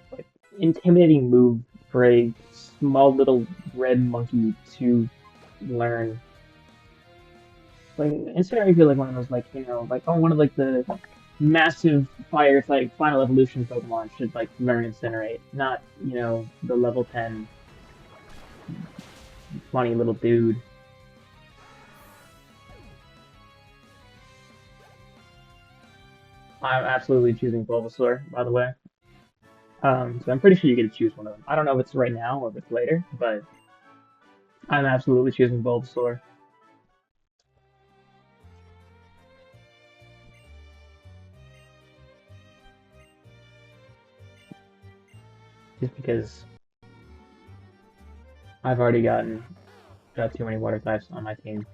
intimidating move for a small little red monkey to learn. Like Incinerate, I feel like one of those one of the massive fire type final evolution Pokemon should learn Incinerate, not the level 10 funny little dude. I'm absolutely choosing Bulbasaur, by the way. So I'm pretty sure you get to choose one of them. I don't know if it's right now or if it's later, but I'm absolutely choosing Bulbasaur. Just because I've already got too many water types on my team.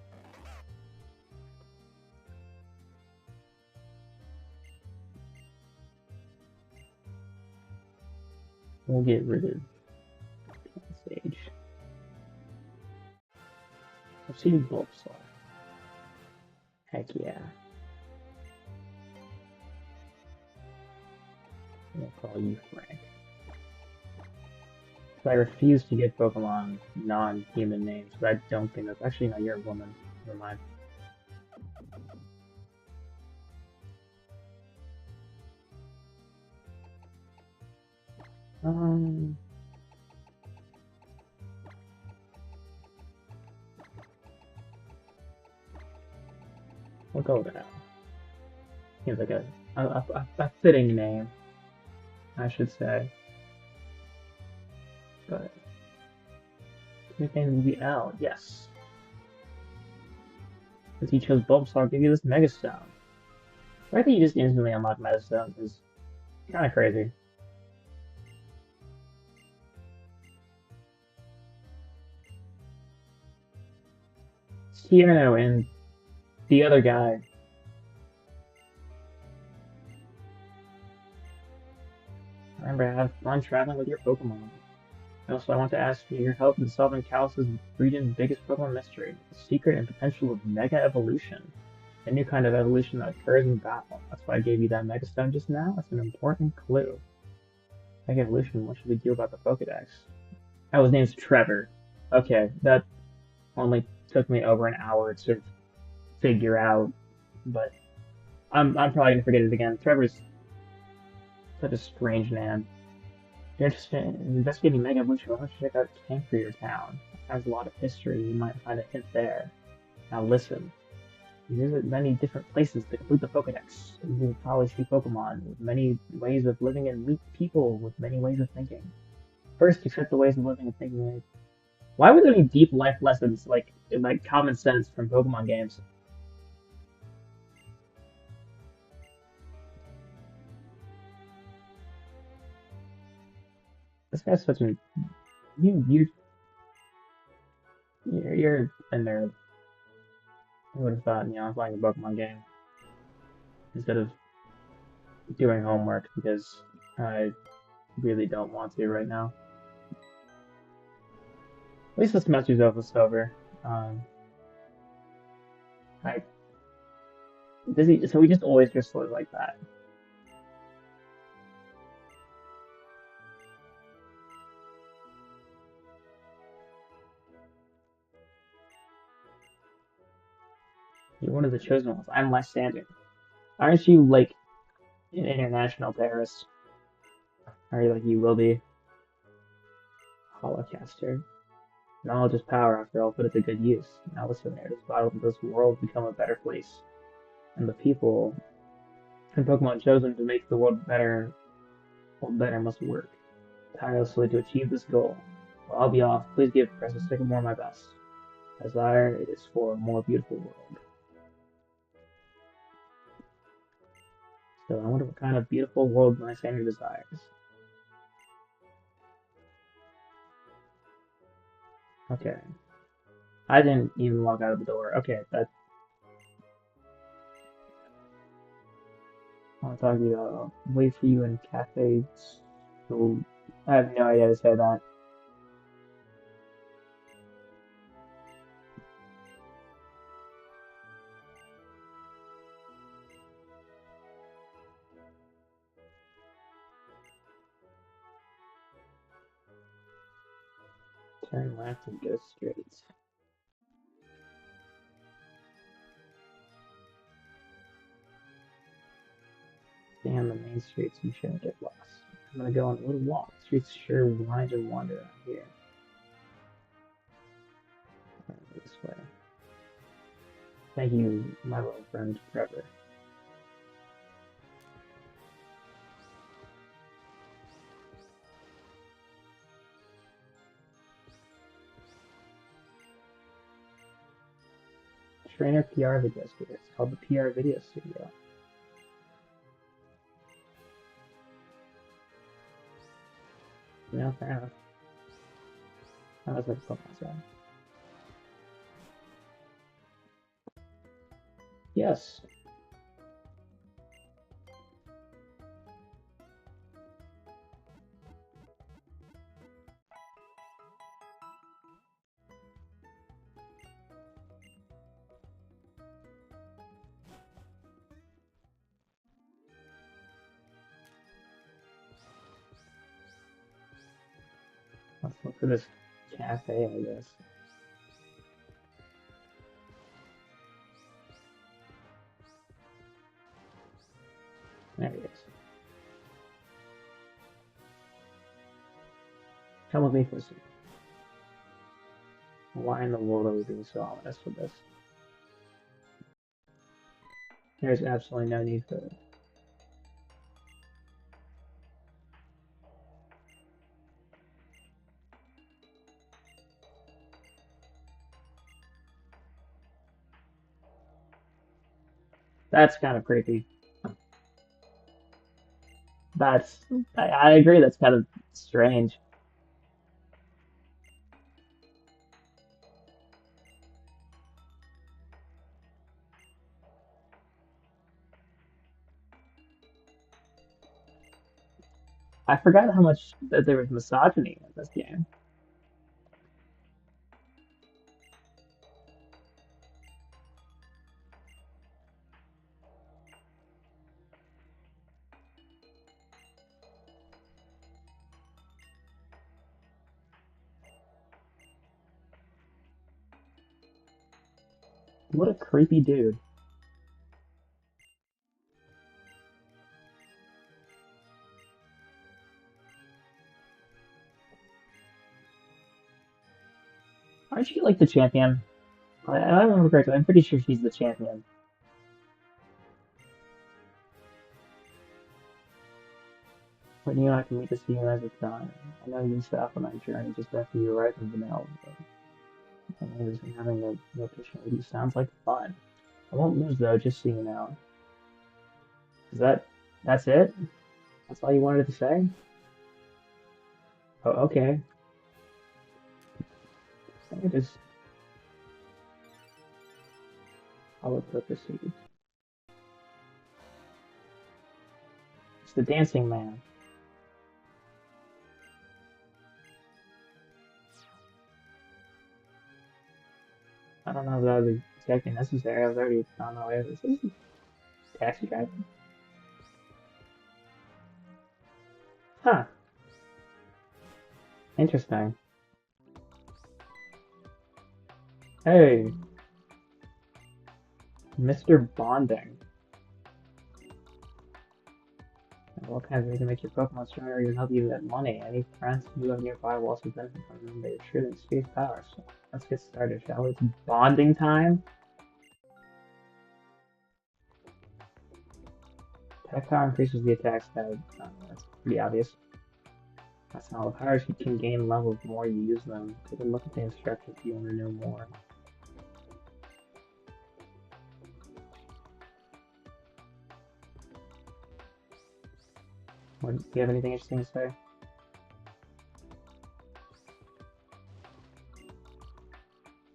We'll get rid of Sage. Let's see Bulbasaur. Heck yeah. We'll call you Frank. So I refuse to give Pokemon non-human names, but I don't think that's actually no, you're a woman. Never mind. We'll go with that. Seems like a fitting name, I should say. But his name will be Al, yes. Since he chose Bulbasaur, I'll give you this Mega Stone. The fact that you just instantly unlock Mega Stones is kind of crazy. Tierno and the other guy. Remember, have fun traveling with your Pokemon. Also, I want to ask for your help in solving Kalos' region's biggest Pokemon mystery, the secret and potential of Mega Evolution. A new kind of evolution that occurs in battle. That's why I gave you that Mega Stone just now. That's an important clue. Mega Evolution, what should we do about the Pokedex? Oh, his name's Trevor. Okay, that only took me over an hour to figure out, but I'm probably gonna forget it again. Trevor's such a strange name. If you're interested in investigating Mega Evolution, why don't you check out Camp for your town? It has a lot of history, you might find a hint there. Now listen. You visit many different places to complete the Pokedex. You will probably see Pokemon with many ways of living and meet people with many ways of thinking. First, accept the ways of living and thinking. Why would there be deep life lessons like common sense from Pokemon games? This guy's such a you're a nerd. I would have thought, I'm playing a Pokemon game instead of doing homework because I really don't want to right now. At least the semester's over. I so we just always just live like that. You're one of the chosen ones. I'm less standing. Aren't you like an international terrorist? Are you like you will be? Holocaster. Knowledge is power, after all, put it to good use. Now listen, there, this battle to this world become a better place. And the people and Pokemon chosen to make the world better must work tirelessly to achieve this goal. Well, I'll be off. Please give Professor Sycamore my best. Desire it is for a more beautiful world. So I wonder what kind of beautiful world my Sander desires. Okay. I didn't even walk out of the door. Okay, that I want to talk to you. Wait for you in cafes. So I have no idea how to say that. Turn left and go straight. Damn, the main streets, you shouldn't get lost. I'm gonna go on a little walk. The streets sure wind and wander out here. Alright, this way. Thank you, my little friend Trevor. Trainer PR Video Studio. It's called the PR Video Studio. No, fair enough. That was like Pokemon sound. Yes. Look for this cafe, I guess. There he is. Come with me for a second. Why in the world are we being so ominous with this? There's absolutely no need for it. That's kind of creepy. I agree, that's kind of strange. I forgot how much that there was misogyny in this game. What a creepy dude. Aren't you like the champion? I don't remember correctly. I'm pretty sure she's the champion. When you and I can meet to see you as it's done. I know you set off on that journey just after you arrived in Vanilla, but amazing having a location with you sounds like fun. I won't lose though, just so you know. Is that's it? That's all you wanted to say? Oh, okay. I just I'll let her proceed. It's the dancing man. I don't know if that was exactly necessary. I was already on my way. This is taxi driving. Huh. Interesting. Hey, Mr. Bonding. What kinds of ways to make your Pokemon stronger or even help you get money? Any friends you have nearby will also benefit from them. They truly space power. So let's get started, shall we? It's bonding time. Attack power increases the attack stat. That's pretty obvious. That's how the powers you can gain levels the more you use them. Take a look at the instructions if you want to know more. Do you have anything interesting to say?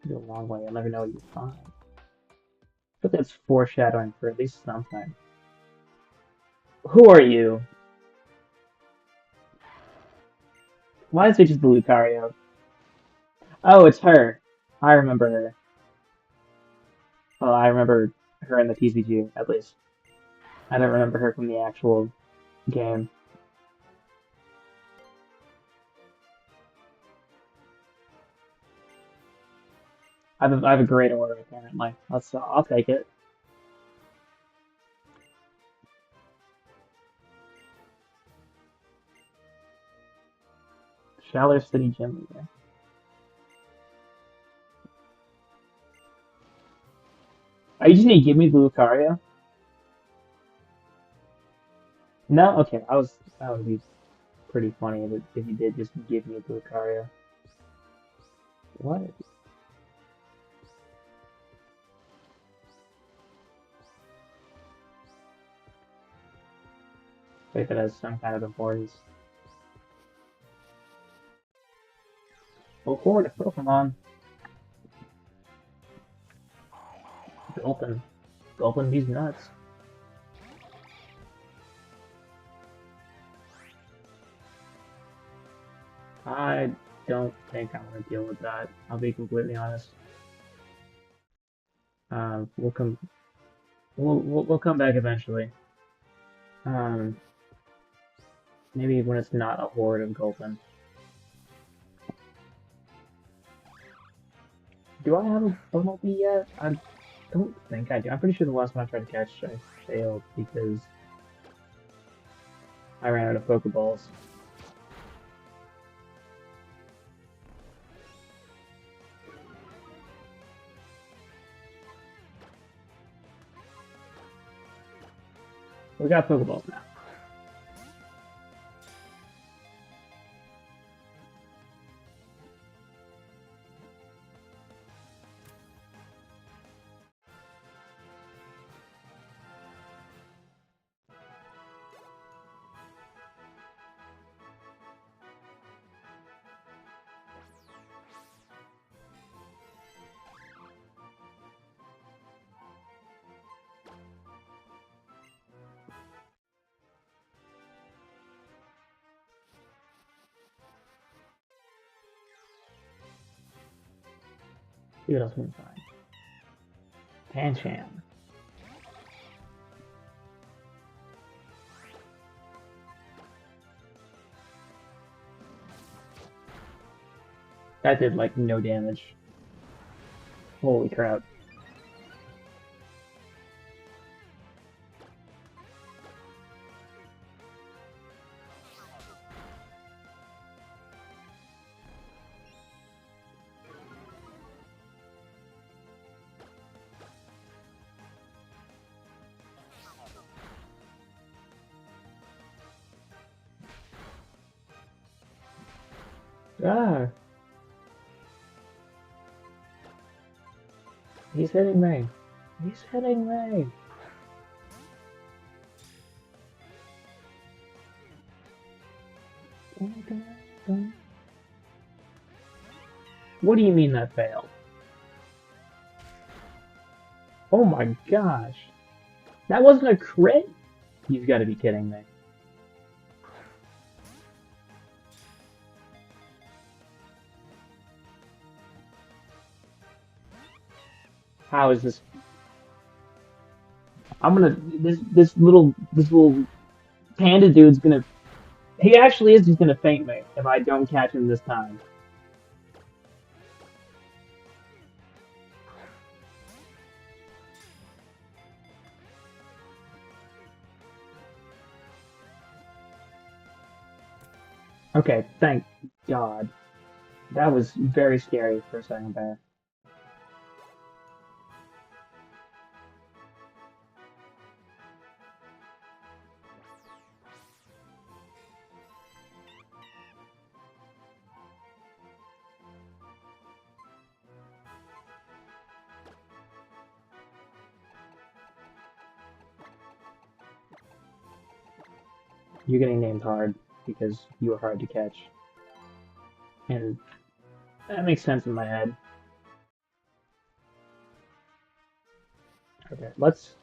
Go a long way. You'll never know what you find. But that's foreshadowing for at least something. Who are you? Why is it just the Lucario? Oh, it's her. I remember her. Well, I remember her in the TCG, at least. I don't remember her from the actual game. I have a great order, apparently. I'll take it. Shaller City Gym Leader. Are you just gonna give me the Lucario? No? Okay, that would be pretty funny if you did just give me the Lucario. What? Wait, that has some kind of importance. Go forward, Pokemon. Gulpin. Gulpin these nuts. I don't think I want to deal with that. I'll be completely honest. We'll come. We'll come back eventually. Um, maybe when it's not a horde of Gulpin. Do I have a Bumblebee yet? I don't think I do. I'm pretty sure the last one I tried to catch, I failed because I ran out of Pokeballs. We got Pokeballs now. See what else we can find. Pancham. That did like no damage. Holy crap. Ah, he's hitting me. He's hitting me. What do you mean that failed? Oh my gosh. That wasn't a crit? You've got to be kidding me. How is this? I'm gonna this little panda dude's gonna. He actually is just gonna faint me if I don't catch him this time. Okay, thank God. That was very scary for a second there. You're getting named hard because you were hard to catch. And that makes sense in my head. Okay, let's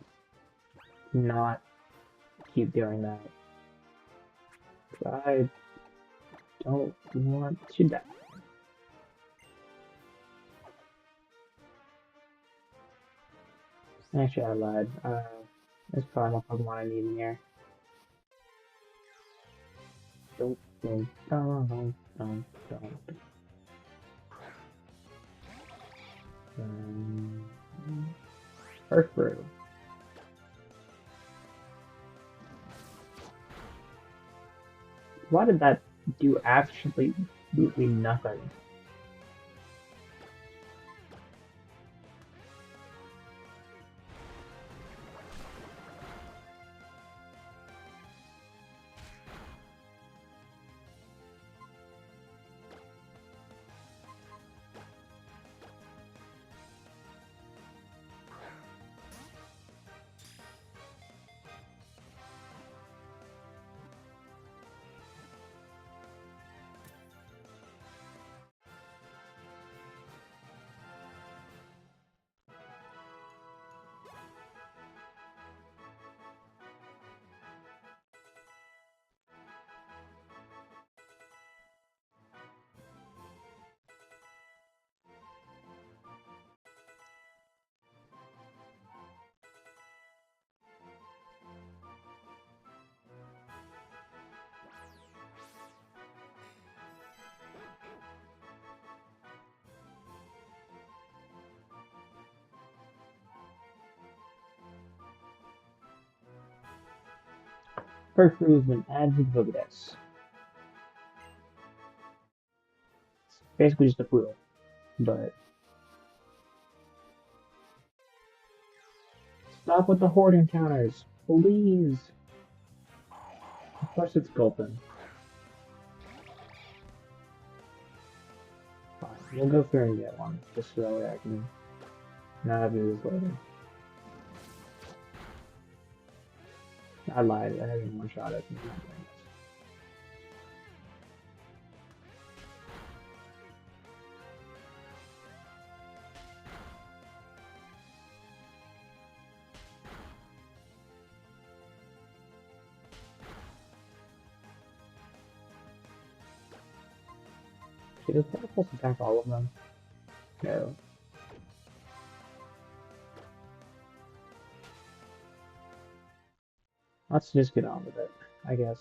not keep doing that. I don't want to die. Actually, I lied. There's probably more Pokemon I need in here. Don't, don't. Earth Brew. Why did that do absolutely nothing? Furfrou has been added to the Pokedex. It's basically just a poodle, but stop with the horde encounters, please. Of course it's Gulpin. Fine, we'll go through and get one, just so that way I can not have to do this later. I lied, I haven't one shot at him. Does Catapult attack all of them? No. Let's just get on with it, I guess.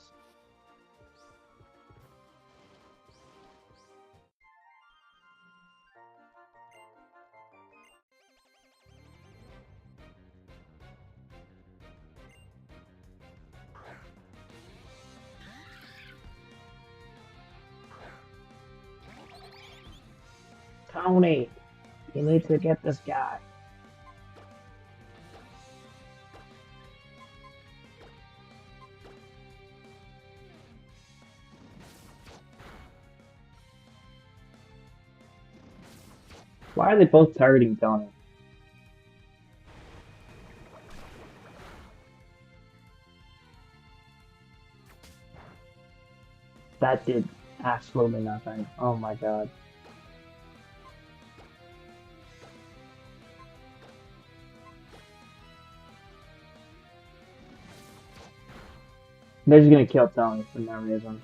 Tony, you need to get this guy. Why are they both targeting Tony? That did absolutely nothing. Oh my god. They're just gonna kill Tony for no reason.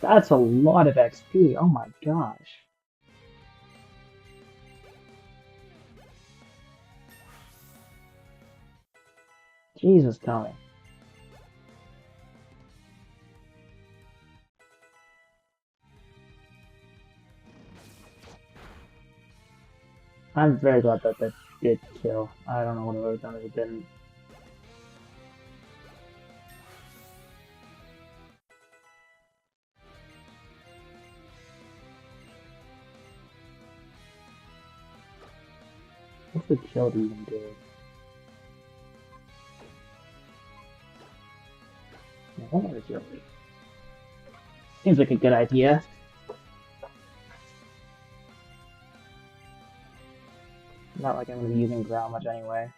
That's a lot of XP. Oh my gosh. Jesus, Tony. I'm very glad that that did kill. I don't know what I would have done if it didn't. What's the kill even do? Seems like a good idea. Not like I'm going to be using ground much anyway.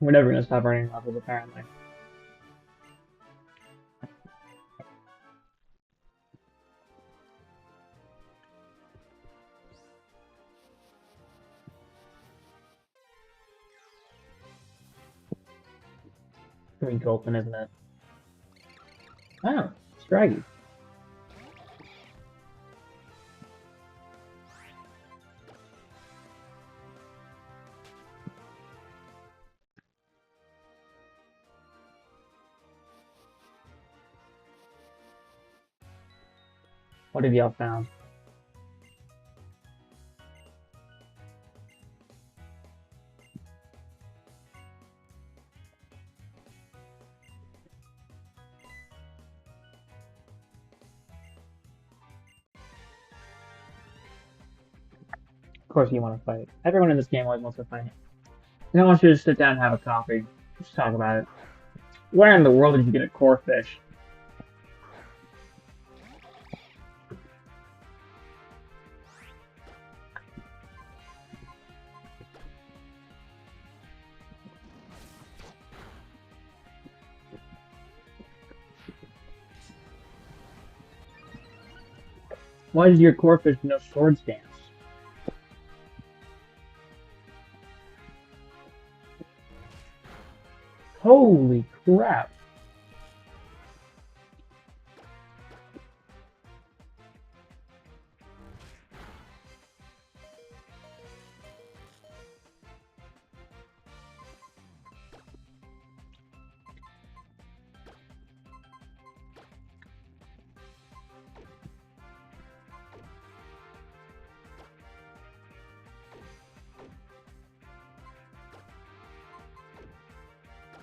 We're never going to stop earning levels, apparently. Green Gulpin, isn't it? Oh, Scraggy. What have y'all found? Of course you want to fight. Everyone in this game always wants to fight. I want you to sit down and have a coffee. Let's talk about it. Where in the world did you get a core fish? Why does your core fish no sword stance? Holy crap!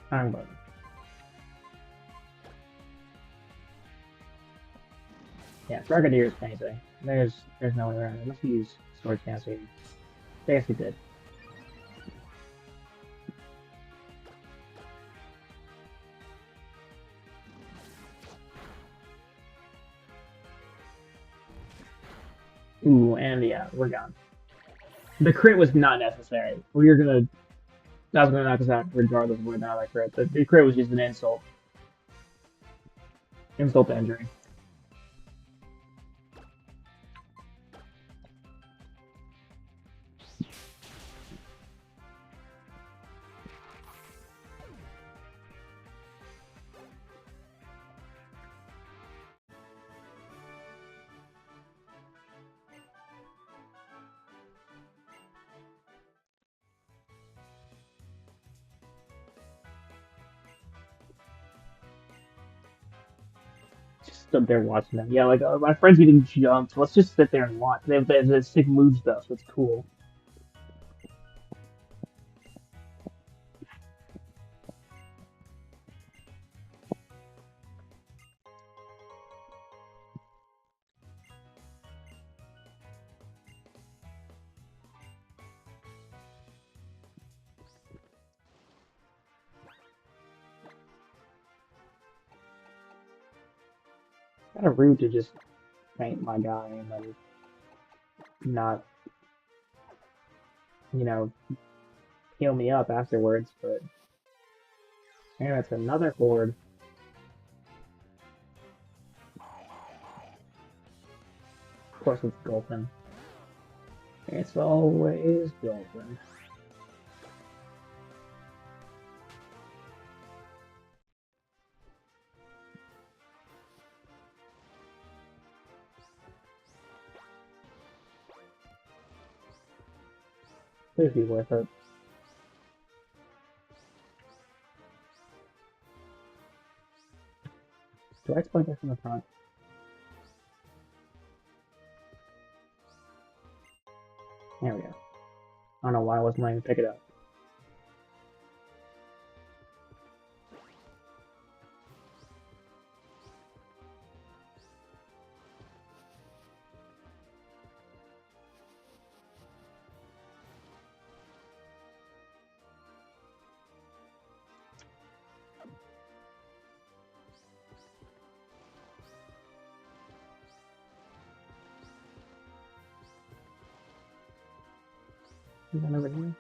I'm bugging. Yeah, Brigadier is amazing. There's no way around it. Unless you use sword stance, so you basically did. Ooh, and yeah, we're gone. The crit was not necessary. We were gonna. That was gonna knock us out regardless of whether or not I crit. The crit was just an insult. Insult to injury. Just stood there watching them. Yeah, like my friend's getting jumped. Let's just sit there and watch. They have sick moves though, so it's cool. Kind of rude to just faint my guy and then not, you know, heal me up afterwards. But man, it's another horde. Of course, it's Gulpin. It's always Gulpin. Please be worth it. Do I explain this from the front? There we go. I don't know why I wasn't letting him pick it up. Is that over here?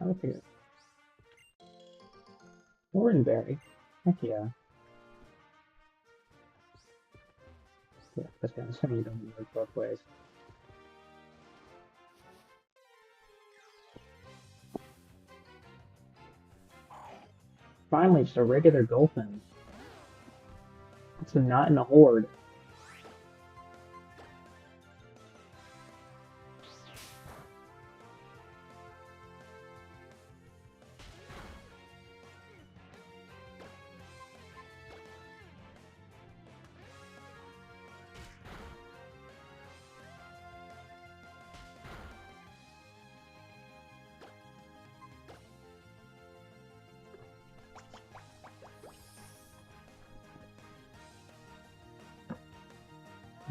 I don't figure. Thornberry. Heck yeah. Yeah, that's kind of something you don't work both ways. Finally, just a regular Gulpin. It's not in a horde.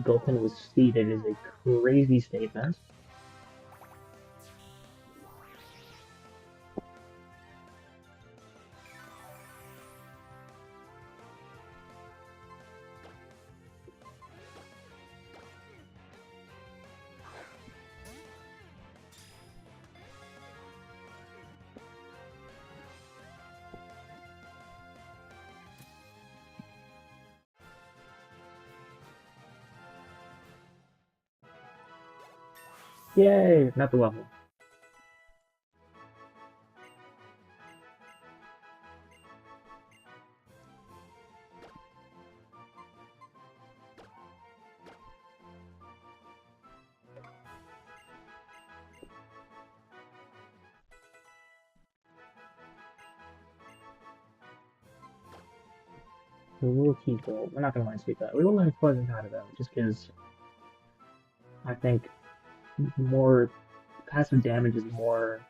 built in with seated is a crazy statement. Yay! Not the level. The little key gold. We're not gonna learn Sweet that. We will learn Poison Powder though, just because I think more passive damage is more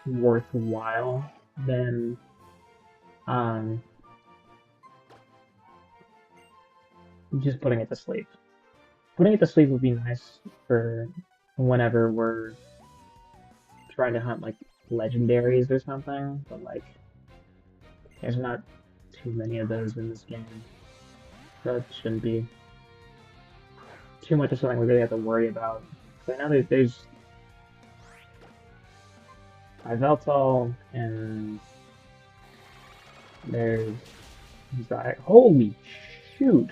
worthwhile than um just putting it to sleep. Putting it to sleep would be nice for whenever we're trying to hunt like legendaries or something, but like there's not too many of those in this game. So it shouldn't be too much of something we really have to worry about. So I know there's Yveltal and there's holy shoot!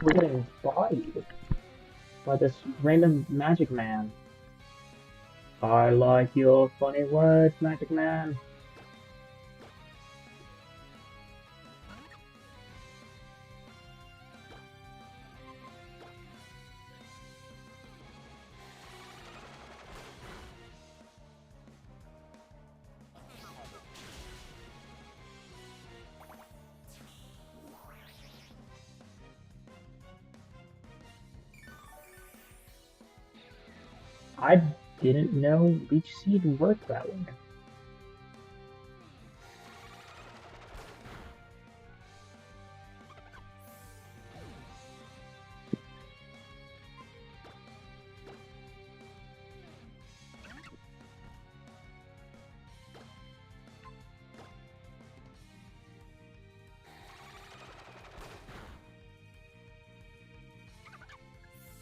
We're getting bodied by this random magic man. I like your funny words, magic man. I didn't know Leech Seed worked that way.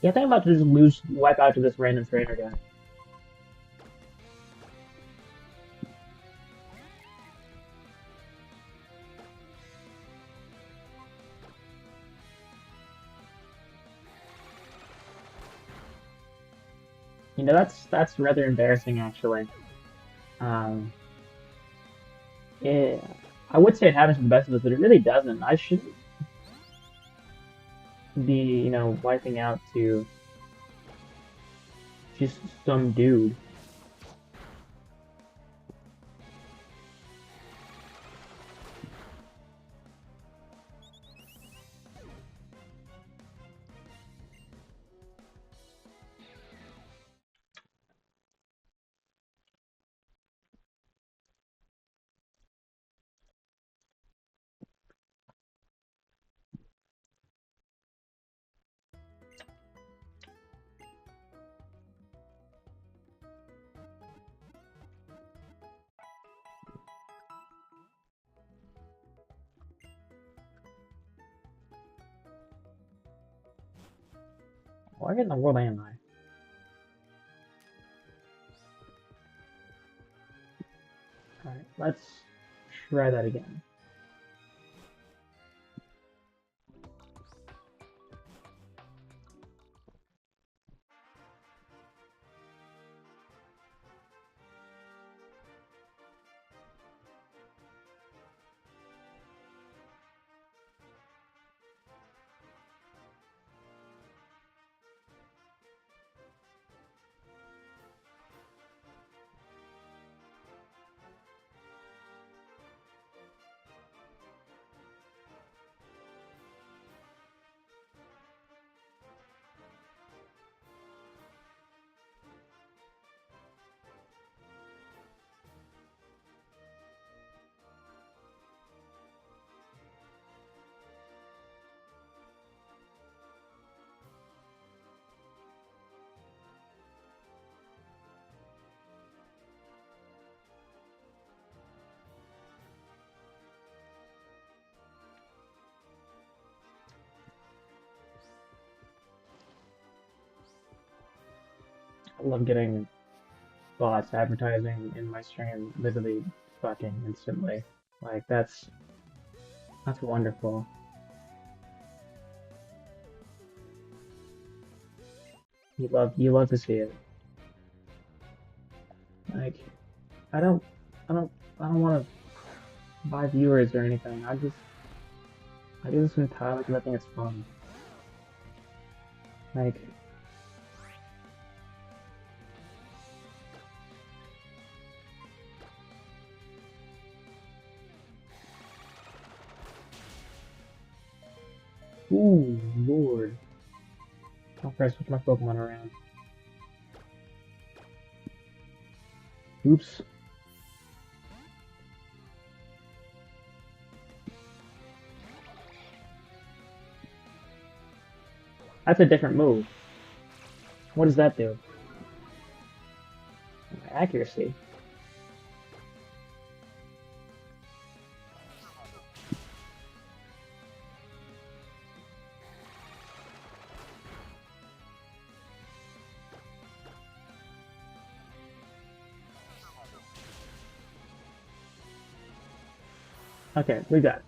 Yeah, I think I'm about to just wipe out to this random trainer guy. You know, that's rather embarrassing actually. Um, yeah, I would say it happens to the best of us, but it really doesn't. I shouldn't be, wiping out to just some dude. Where in the world am I? Alright, let's try that again. I love getting bots advertising in my stream literally fucking instantly. Like that's wonderful. You love to see it. Like I don't I don't I don't want to buy viewers or anything. I do this entirely because I think it's fun. Like ooh lord. I'll try to switch my Pokemon around. Oops. That's a different move. What does that do? Accuracy. Okay, we got it.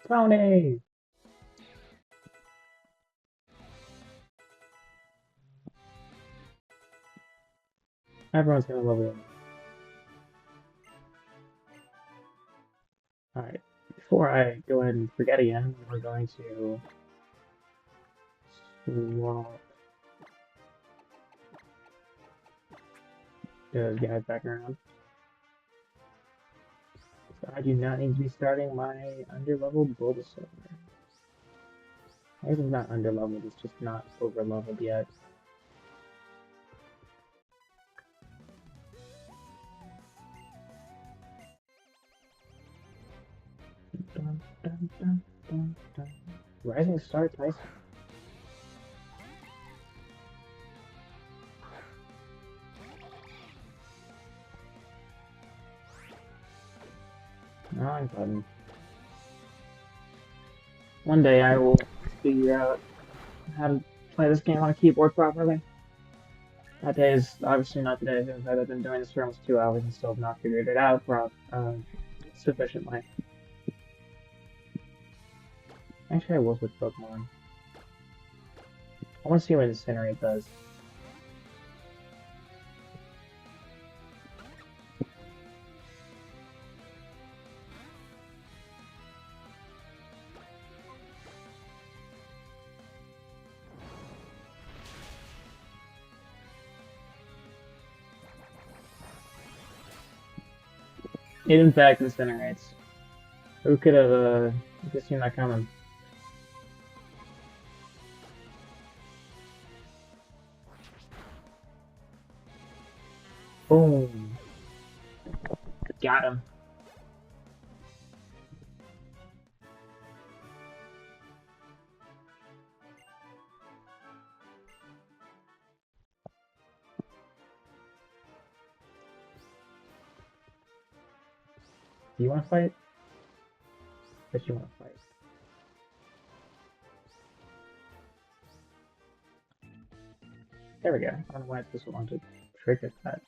Tony! Everyone's gonna love it. Alright, before I go ahead and forget again, we're going to swap those guys back around. So I do not need to be starting my underleveled Bulbasaur. I guess it's not underleveled, it's just not overleveled yet. Dun, dun, dun, dun, dun. Rising Star Tyson. Wrong button. One day I will figure out how to play this game on a keyboard properly. That day is obviously not today, because I've been doing this for almost 2 hours and still have not figured it out sufficiently. Actually, I will switch Pokemon. I want to see what Incinerate does. It in fact incinerates. Who could have seen that coming? Boom. Got him. Do you want to fight? But you want to fight. There we go. I don't know why this one to trigger that.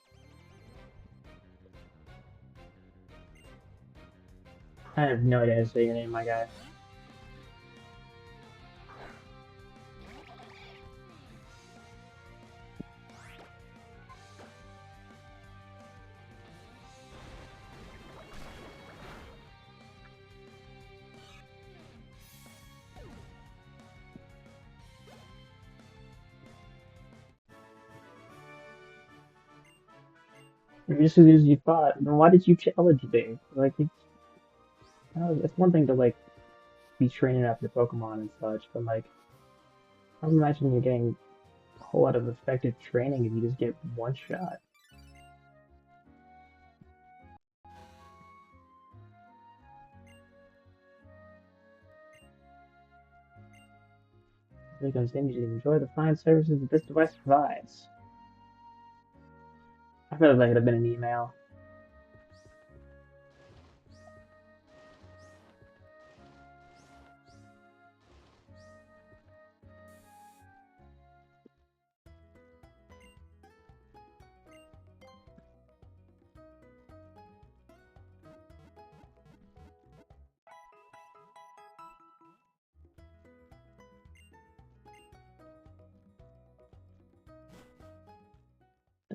I have no idea how to say your name, my guy. If you just as you thought, then why did you challenge me? Like, it's one thing to like be training up your Pokemon and such, but like, I was imagining you're getting a whole lot of effective training if you just get one shot. They continue to enjoy the fine services that this device provides. I feel like that could have been an email.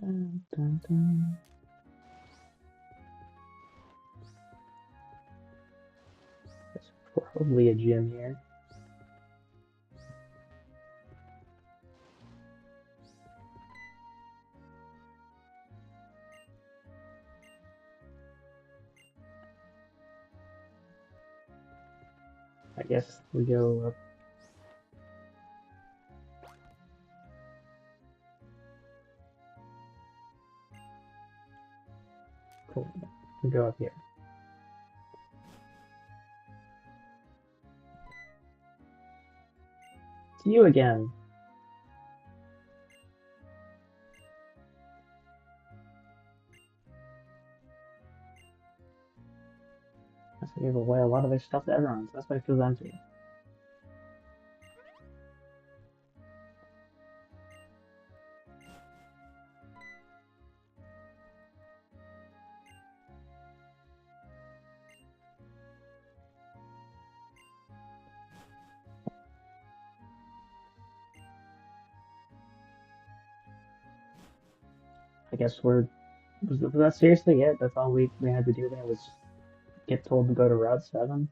Dun, dun, dun. There's probably a gym here. I guess we go up. Cool. We go up here. It's you again. I gave away a lot of their stuff to everyone, so that's why it feels empty. I guess was that seriously it? That's all we had to do there was get told to go to Route 7?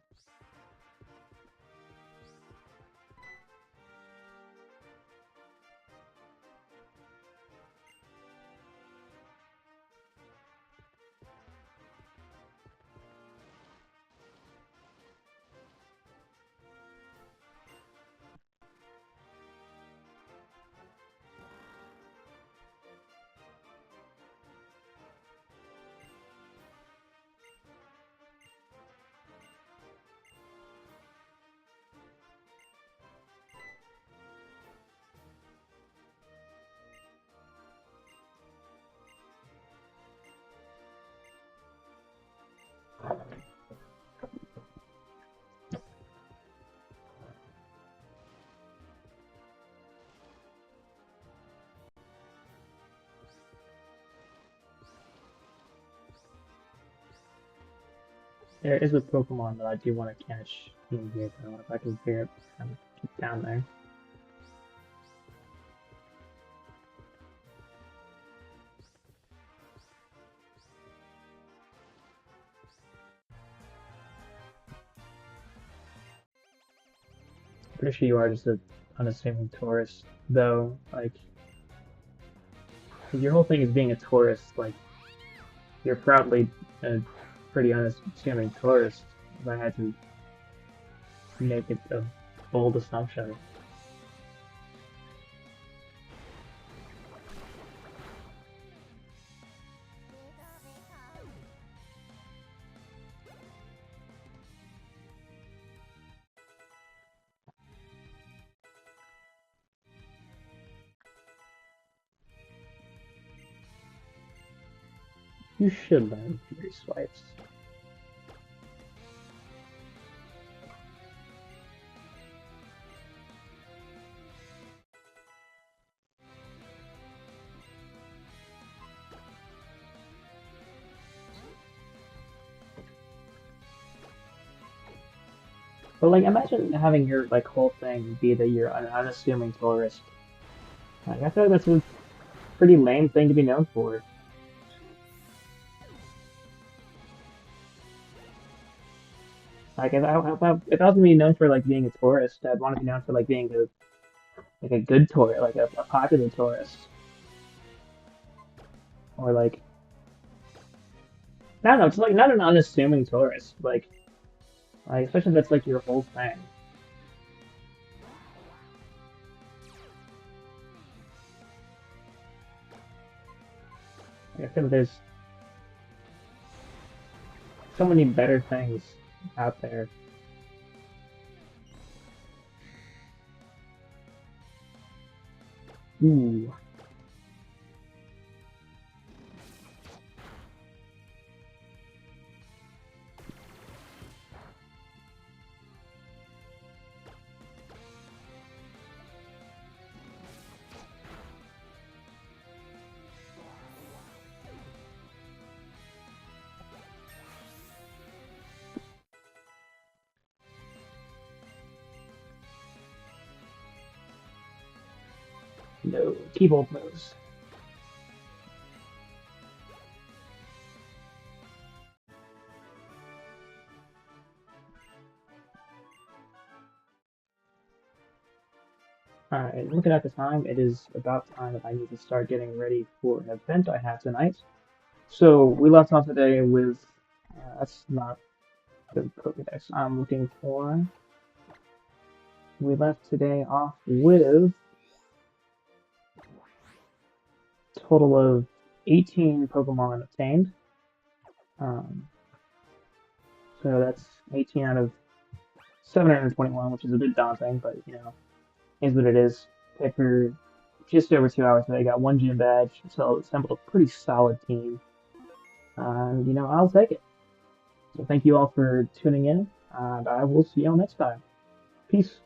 There is a Pokemon that I do want to catch in here, though, if I can figure out how to get down there. Pretty sure you are just an unassuming tourist, though. Like, your whole thing is being a tourist. Like, you're proudly a pretty unassuming tourist. If I had to make it a bold assumption. You should learn Fury Swipes. But like, imagine having your like whole thing be that you're an unassuming tourist. Like, I feel like that's a pretty lame thing to be known for. Like, if I was gonna be known for like being a tourist, I'd want to be known for like being a good tourist, like a popular tourist, or like I don't know, just like not an unassuming tourist, like especially if that's like your whole thing. Like, I feel like there's so many better things out there. Ooh. No, keyboard moves. Alright, looking at the time, it is about time that I need to start getting ready for an event I have tonight. So, we left off today with, that's not the Pokedex I'm looking for. We left today off with a total of 18 Pokemon obtained. Um, so that's 18 out of 721, which is a bit daunting, but is what it is. Played for just over 2 hours today, got one gym badge, so assembled a pretty solid team. And I'll take it. So thank you all for tuning in, and I will see you all next time. Peace.